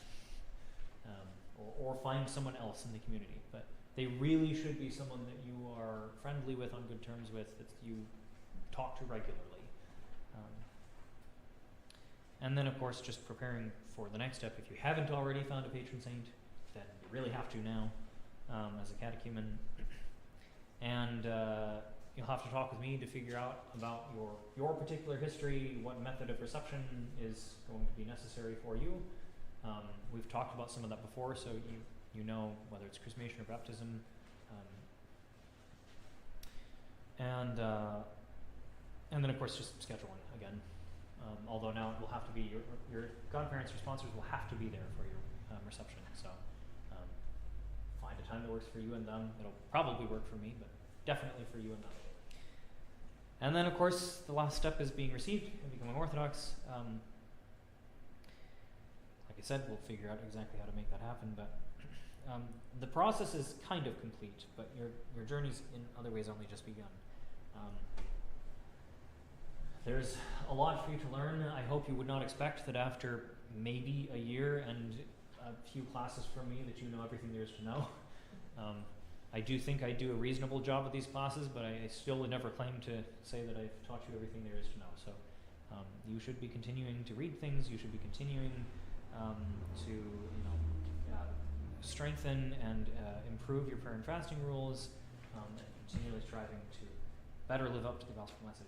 Or find someone else in the community. But they really should be someone that you are friendly with, on good terms with, that you talk to regularly. And then, of course, just preparing for the next step. If you haven't already found a patron saint, then you really have to now, as a catechumen. And you'll have to talk with me to figure out about your particular history, what method of reception is going to be necessary for you. We've talked about some of that before, so you know whether it's chrismation or baptism. And then, of course, just scheduling again. Although now it will have to be your godparents or sponsors will have to be there for your reception. So find a time that works for you and them. It'll probably work for me, but definitely for you and them. And then, of course, the last step is being received and becoming Orthodox. Like I said, we'll figure out exactly how to make that happen. But the process is kind of complete, but your journey's in other ways only just begun. There's a lot for you to learn. I hope you would not expect that after maybe a year and a few classes from me that you know everything there is to know. I do think I do a reasonable job at these classes, but I still would never claim to say that I've taught you everything there is to know. So you should be continuing to read things. You should be continuing to strengthen and improve your prayer and fasting rules, and continually striving to better live up to the gospel message.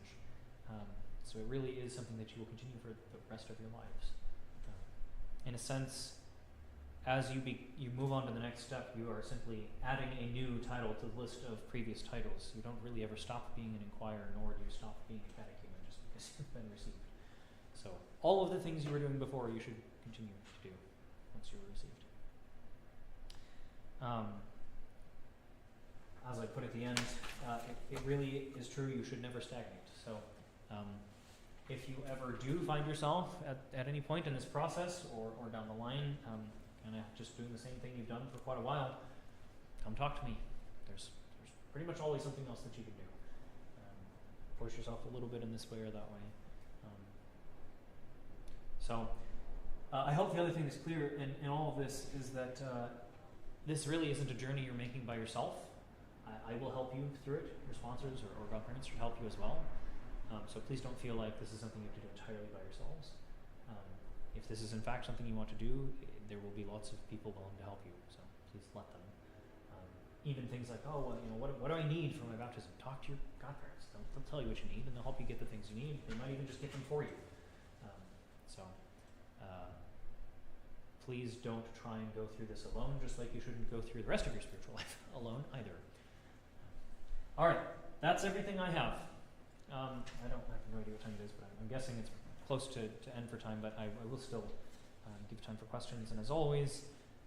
So it really is something that you will continue for the rest of your lives. In a sense, as you move on to the next step, you are simply adding a new title to the list of previous titles. You don't really ever stop being an inquirer, nor do you stop being a catechumen just because you've been received. So all of the things you were doing before, you should continue to do once you were received. As I put at the end, it really is true, you should never stagnate. So if you ever do find yourself at any point in this process or down the line, kind of just doing the same thing you've done for quite a while, come talk to me. There's pretty much always something else that you can do. Push yourself a little bit in this way or that way. So I hope the other thing that's clear in all of this is that this really isn't a journey you're making by yourself. I will help you through it. Your sponsors or godparents should help you as well. So please don't feel like this is something you have to do entirely by yourselves. If this is in fact something you want to do, there will be lots of people willing to help you. So please let them. Even things like, what do I need for my baptism? Talk to your godparents. They'll tell you what you need, and they'll help you get the things you need. They might even just get them for you. Please don't try and go through this alone, just like you shouldn't go through the rest of your spiritual life alone either. All right, that's everything I have. I have no idea what time it is, but I'm guessing it's close to end for time, but I will still give time for questions. And as always,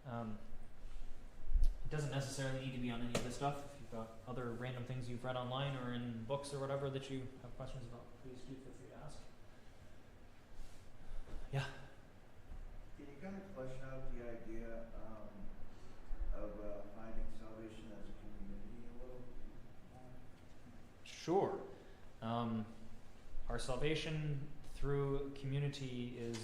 it doesn't necessarily need to be on any of this stuff. If you've got other random things you've read online or in books or whatever that you have questions about, please do feel free to ask. Yeah? Can you kind of flesh out the idea of finding salvation as a community a little more? Sure. Our salvation through community is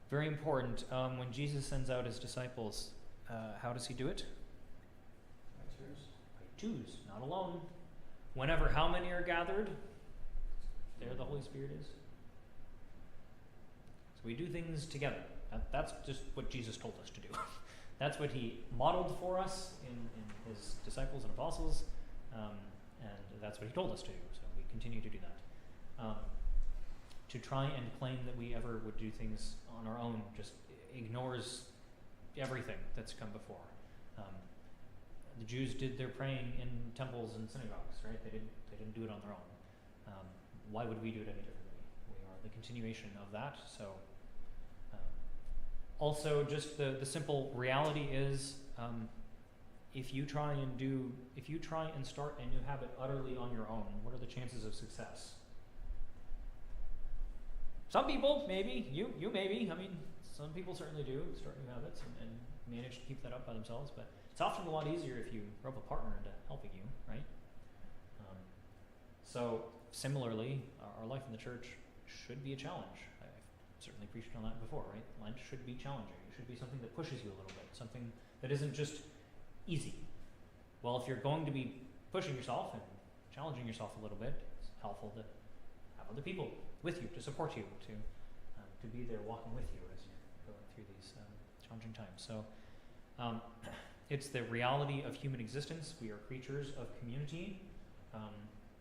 very important. When Jesus sends out his disciples, how does he do it? By twos, not alone. Whenever how many are gathered, there the Holy Spirit is. So we do things together. That's just what Jesus told us to do. That's what he modeled for us in his disciples and apostles. And that's what he told us to do, so we continue to do that. To try and claim that we ever would do things on our own just ignores everything that's come before. The Jews did their praying in temples and synagogues, right? They didn't do it on their own. Why would we do it any differently? We are the continuation of that. So also just the simple reality is if you try and start a new habit utterly on your own, what are the chances of success? Some people, maybe. You maybe. I mean, some people certainly do start new habits and manage to keep that up by themselves, but it's often a lot easier if you rope a partner into helping you, right? So similarly, our life in the church should be a challenge. I've certainly preached on that before, right? Lent should be challenging. It should be something that pushes you a little bit, something that isn't just easy. Well, if you're going to be pushing yourself and challenging yourself a little bit, it's helpful to have other people with you, to support you, to be there walking with you as you're going through these challenging times. So it's the reality of human existence. We are creatures of community.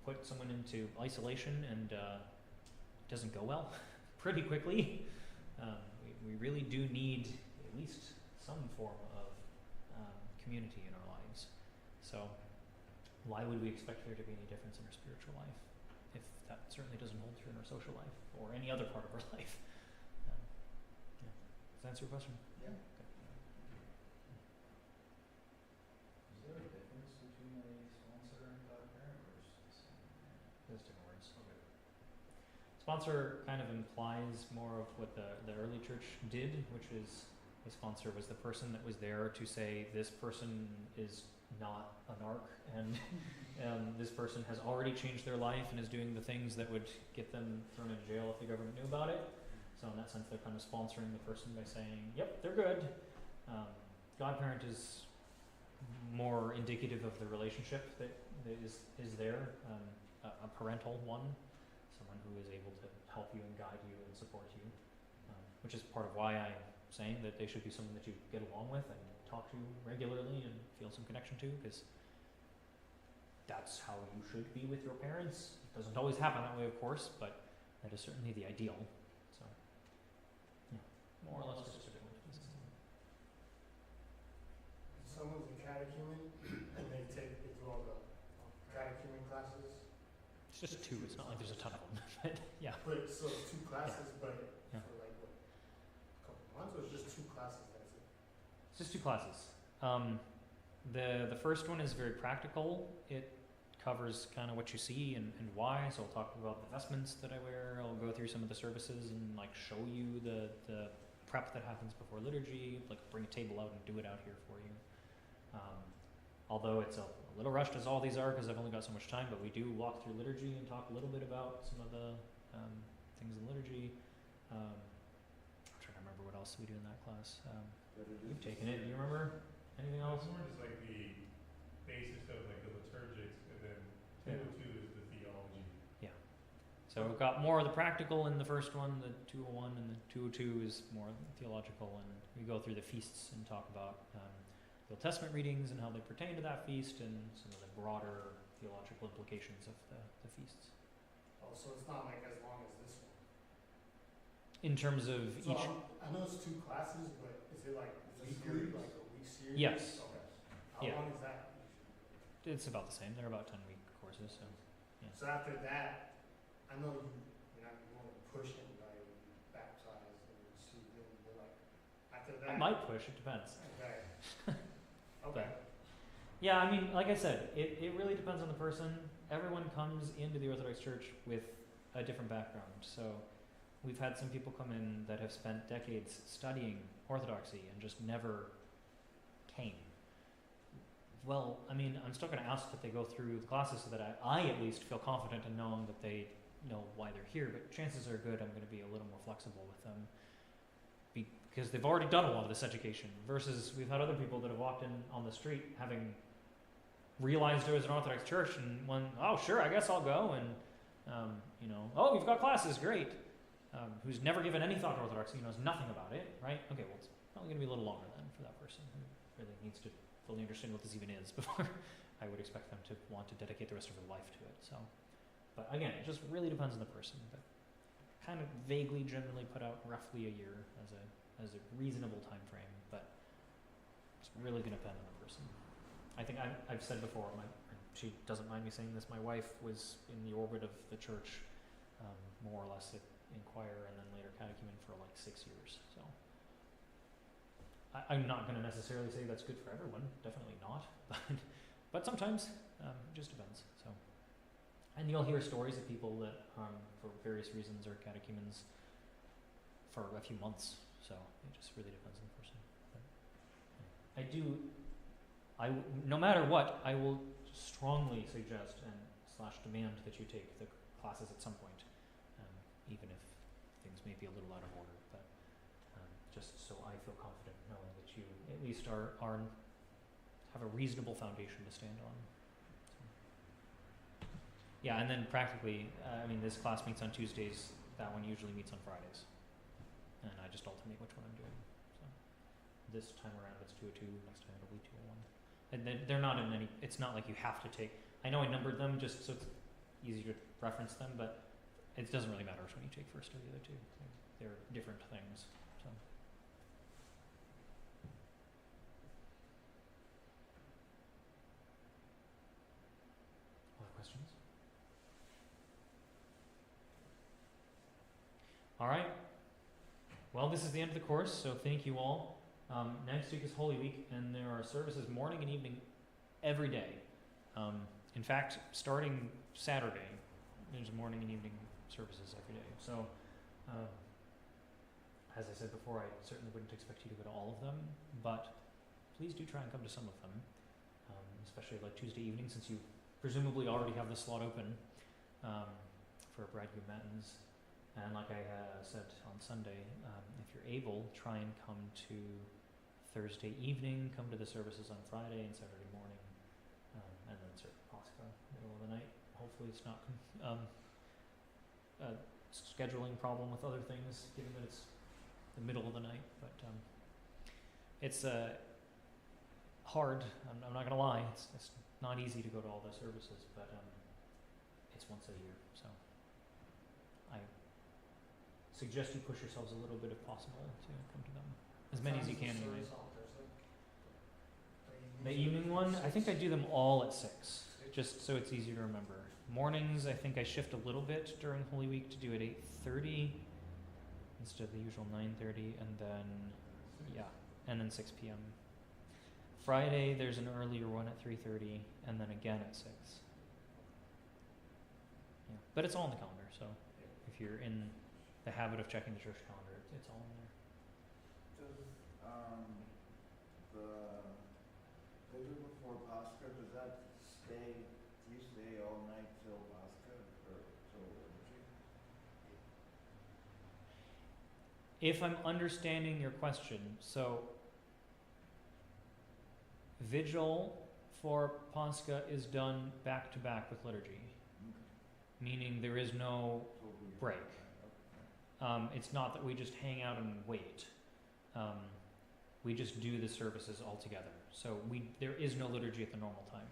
Put someone into isolation and it doesn't go well pretty quickly. We really do need at least some form of community in our lives. So why would we expect there to be any difference in our spiritual life if that certainly doesn't hold true in our social life or any other part of our life? Yeah. Does that answer your question? Yeah. Okay. Is there a difference between a sponsor and godparent, or is it the same? Those different words. Okay. Sponsor kind of implies more of what the early church did, which is a sponsor was the person that was there to say this person is not a narc and this person has already changed their life and is doing the things that would get them thrown into jail if the government knew about it. So in that sense, they're kind of sponsoring the person by saying, yep, they're good. Godparent is more indicative of the relationship that is there, a parental one, someone who is able to help you and guide you and support you, which is part of why I'm saying that they should be someone that you get along with and talk to regularly and feel some connection to, because that's how you should be with your parents. It doesn't always happen that way, of course, but that is certainly the ideal. So, yeah, more or less just a different system. Someone's a catechumen and they do all the catechumen classes. It's just two. It's not like there's a ton of them, but yeah. But so it's 2 classes, but Yeah. for like what, a couple months, or it's just 2 classes? That's it. It's just 2 classes. The first one is very practical. It covers kind of what you see and why. So I'll talk about the vestments that I wear. I'll go through some of the services and like show you the prep that happens before liturgy. Like bring a table out and do it out here for you. Although it's a little rushed as all these are because I've only got so much time, but we do walk through liturgy and talk a little bit about some of the things in liturgy. I'm trying to remember what else we do in that class. You've taken it. Do you remember anything else? It's more just like the basis of like the liturgics, and then 202 is the theology. So we've got more of the practical in the first one, the 201, and the 202 is more theological, and we go through the feasts and talk about the Old Testament readings and how they pertain to that feast and some of the broader theological implications of the feasts. Oh, so it's not like as long as this one. In terms of So each... I know it's 2 classes, but is it like weekly, like a week series? Yes. Okay. How Yeah. long is that? It's about the same. They're about 10-week courses, so... So after that, I know you want to push anybody to be baptized and receive them, but like after that. I might push, it depends. Okay. Okay. Yeah, I mean, like I said, it really depends on the person. Everyone comes into the Orthodox Church with a different background. So we've had some people come in that have spent decades studying Orthodoxy and just never came. Well, I mean, I'm still going to ask that they go through the classes so that I at least feel confident in knowing that they know why they're here, but chances are good I'm going to be a little more flexible with them because they've already done a lot of this education, versus we've had other people that have walked in on the street having realized there was an Orthodox church and went, oh sure, I guess I'll go, and oh, you've got classes, great, who's never given any thought to Orthodoxy, knows nothing about it, right? Okay, well, it's probably going to be a little longer then for that person who really needs to fully understand what this even is before I would expect them to want to dedicate the rest of their life to it. So, but again, it just really depends on the person, but kind of vaguely generally put out roughly a year as a reasonable time frame, but it's really going to depend on the person. I think I've said before, she doesn't mind me saying this, my wife was in the orbit of the church more or less at Inquire and then later catechumen for like 6 years. So I'm not going to necessarily say that's good for everyone, definitely not, but sometimes it just depends. So, and you'll hear stories of people that for various reasons are catechumens for a few months, so it just really depends on the person. But no matter what, I will strongly suggest and / demand that you take the classes at some point, even if things may be a little out of order, but just so I feel confident knowing that you at least are have a reasonable foundation to stand on. So. Yeah, and then practically, this class meets on Tuesdays, that one usually meets on Fridays, and I just alternate which one I'm doing. So this time around it's 202, next time it'll be 201. And then they're not in any, it's not like you have to take, I know I numbered them just so it's easy to reference them, but it doesn't really matter which one you take first or the other two. They're different things. So. Other questions? All right. Well, this is the end of the course, so thank you all. Next week is Holy Week, and there are services morning and evening every day. In fact, starting Saturday, there's morning and evening services every day. So, as I said before, I certainly wouldn't expect you to go to all of them, but please do try and come to some of them, especially like Tuesday evening, since you presumably already have the slot open for bridegroom matins. And like I said on Sunday, if you're able, try and come to Thursday evening, come to the services on Friday and Saturday morning, and then serve Pascha middle of the night. Hopefully it's not a scheduling problem with other things, given that it's the middle of the night. But it's hard, I'm not going to lie, it's not easy to go to all the services, but it's once a year, so I suggest you push yourselves a little bit if possible to come to them. As many as you can anyway. The evening one, I think I do them all at 6, just so it's easier to remember. Mornings, I think I shift a little bit during Holy Week to do it 8:30 instead of the usual 9:30, and then 6 p.m. Friday, there's an earlier one at 3:30, and then again at 6. Yeah, but it's all on the calendar, so if you're in the habit of checking the church calendar, it's all in there. Does the vigil before Pascha, does that stay all night till Pascha or till liturgy? If I'm understanding your question, so vigil for Pascha is done back to back with liturgy, meaning there is no break. It's not that we just hang out and wait. We just do the services all together. So there is no liturgy at the normal time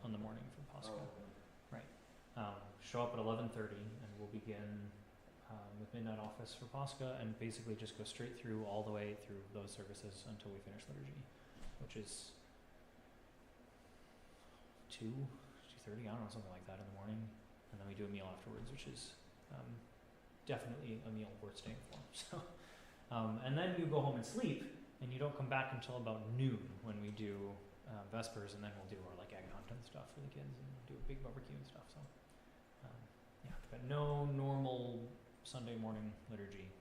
on the morning for Pascha. Right. Show up at 11:30 and we'll begin with midnight office for Pascha and basically just go straight through all the way through those services until we finish liturgy, which is 2:30, I don't know, something like that in the morning. And then we do a meal afterwards, which is definitely a meal worth staying for. So, and then you go home and sleep, and you don't come back until about noon when we do Vespers, and then we'll do our like egg hunt and stuff for the kids, and do a big barbecue and stuff. So, yeah, but no normal Sunday morning liturgy.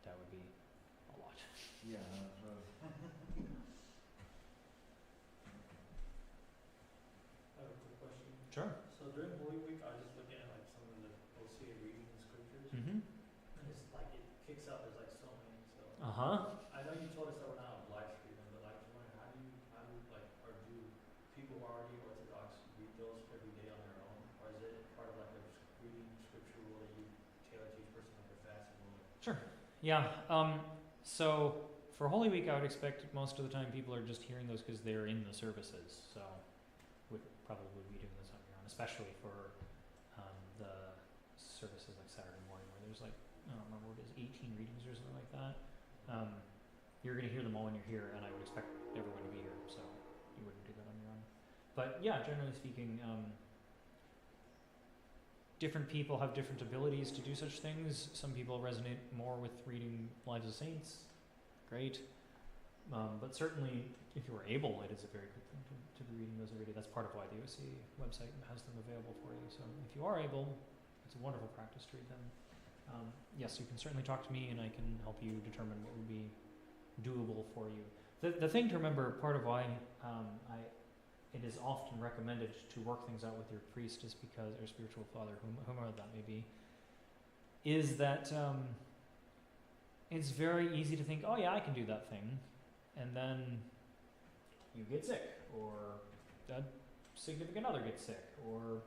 That would be a lot. Yeah, that's what I have a quick question. Sure. So during Holy Week, I was just looking at like some of the OCA reading the scriptures, Mm-hmm. and it's like it kicks out. There's like so many. So Uh-huh. I know you told us that we're not on live streaming, but like, I was wondering how do like, or do people who are already Orthodox read those every day on their own, or is it part of like a reading scripture rule that you tailor to each person like a fast rule? Sure. Yeah. So for Holy Week, I would expect most of the time people are just hearing those because they're in the services. So would probably be doing this on your own, especially for the services like Saturday morning where there's like, I don't remember what it is, 18 readings or something like that. You're going to hear them all when you're here, and I would expect everyone to be here, so you wouldn't do that on your own. But yeah, generally speaking, different people have different abilities to do such things. Some people resonate more with reading Lives of Saints. Great. But certainly, if you were able, it is a very good thing to be reading those every day. That's part of why the OCA website has them available for you. So if you are able, it's a wonderful practice to read them. yes, you can certainly talk to me and I can help you determine what would be doable for you. The thing to remember, part of why it is often recommended to work things out with your priest is because, or spiritual father, whomever that may be, is that it's very easy to think, oh yeah, I can do that thing, and then you get sick, or a significant other gets sick, or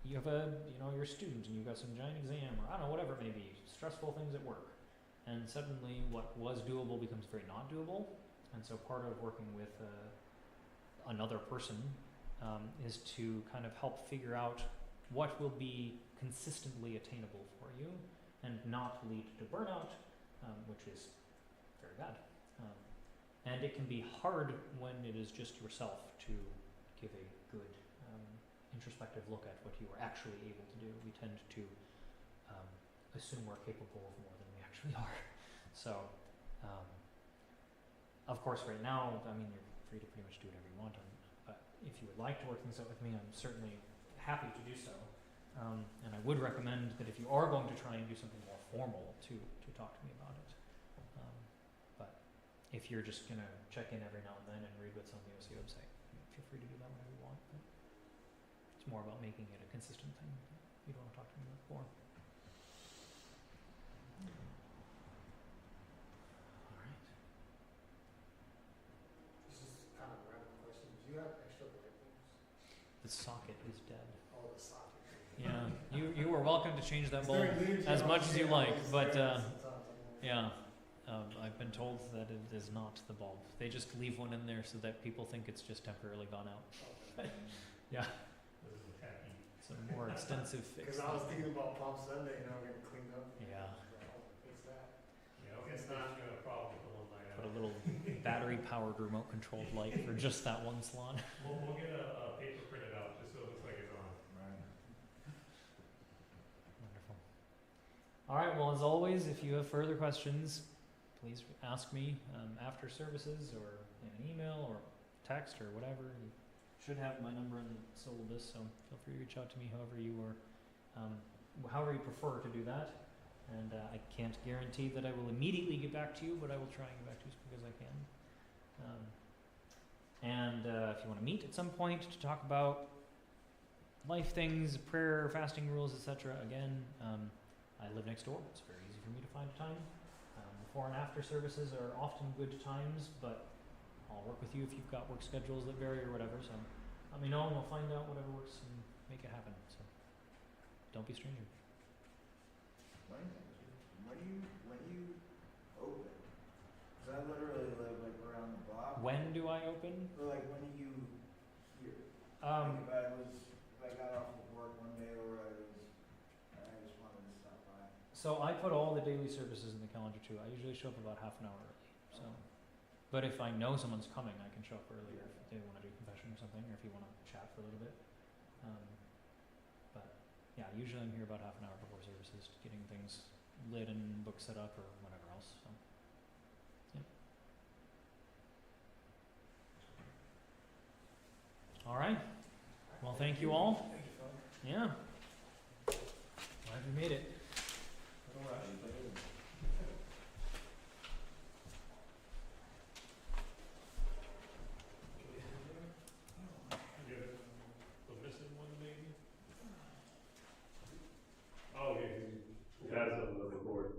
you have you're a student and you've got some giant exam, or I don't know, whatever it may be, stressful things at work, and suddenly what was doable becomes very not doable. And so part of working with another person is to kind of help figure out what will be consistently attainable for you and not lead to burnout, which is very bad. And it can be hard when it is just yourself to give a good introspective look at what you are actually able to do. We tend to assume we're capable of more than we actually are. So, of course, right now, I mean, you're free to pretty much do whatever you want. But if you would like to work things out with me, I'm certainly happy to do so. And I would recommend that if you are going to try and do something more formal, to talk to me about it. But if you're just going to check in every now and then and read what's on the OC website, feel free to do that whenever you want. But it's more about making it a consistent thing that you'd want to talk to me about for. All right. This is kind of a random question. Do you have extra breakfast? The socket is dead. Oh, the socket. Yeah, you are welcome to change that Is bulb there a liturgy as on much as you here? like, Is but there sometimes? yeah, I've been told that it is not the bulb. They just leave one in there so that people think it's just temporarily gone out. Yeah, This is happy. it's a more extensive fix. Because I was thinking about Palm Sunday, getting cleaned up. Yeah, Fix that. Yeah, okay, It's so not- you got a problem with the one night put out. a little battery-powered remote-controlled light for just that one salon. We'll get a paper printed out just so it looks like it's on. Right. Wonderful. All right. Well, as always, if you have further questions, please ask me after services or in an email or text or whatever. You should have my number in the syllabus, so feel free to reach out to me however you prefer to do that. And I can't guarantee that I will immediately get back to you, but I will try and get back to you as quick as I can. If you want to meet at some point to talk about life things, prayer, fasting rules, etc., again, I live next door. It's very easy for me to find a time. Before and after services are often good times, but I'll work with you if you've got work schedules that vary or whatever. So let me know and we'll find out whatever works and make it happen. So don't be a stranger. When do you open? Cause I literally live like around the block. When do I open? Or like when are you here? Um, Like if I got off of work one day or I just wanted to stop by. So I put all the daily services in the calendar too. I usually show up about half an hour early. So, but if I know someone's coming, I can show up earlier if they want to do confession or something, or if you want to chat for a little bit. But yeah, usually I'm here about half an hour before services, getting things lit and books set up or whatever else. So, yeah. All right. Well, thank you all. Thank you, Father. Yeah. Glad we made it. Little rush, but it was. You got the missing one maybe? Oh, yeah, he has them on the board.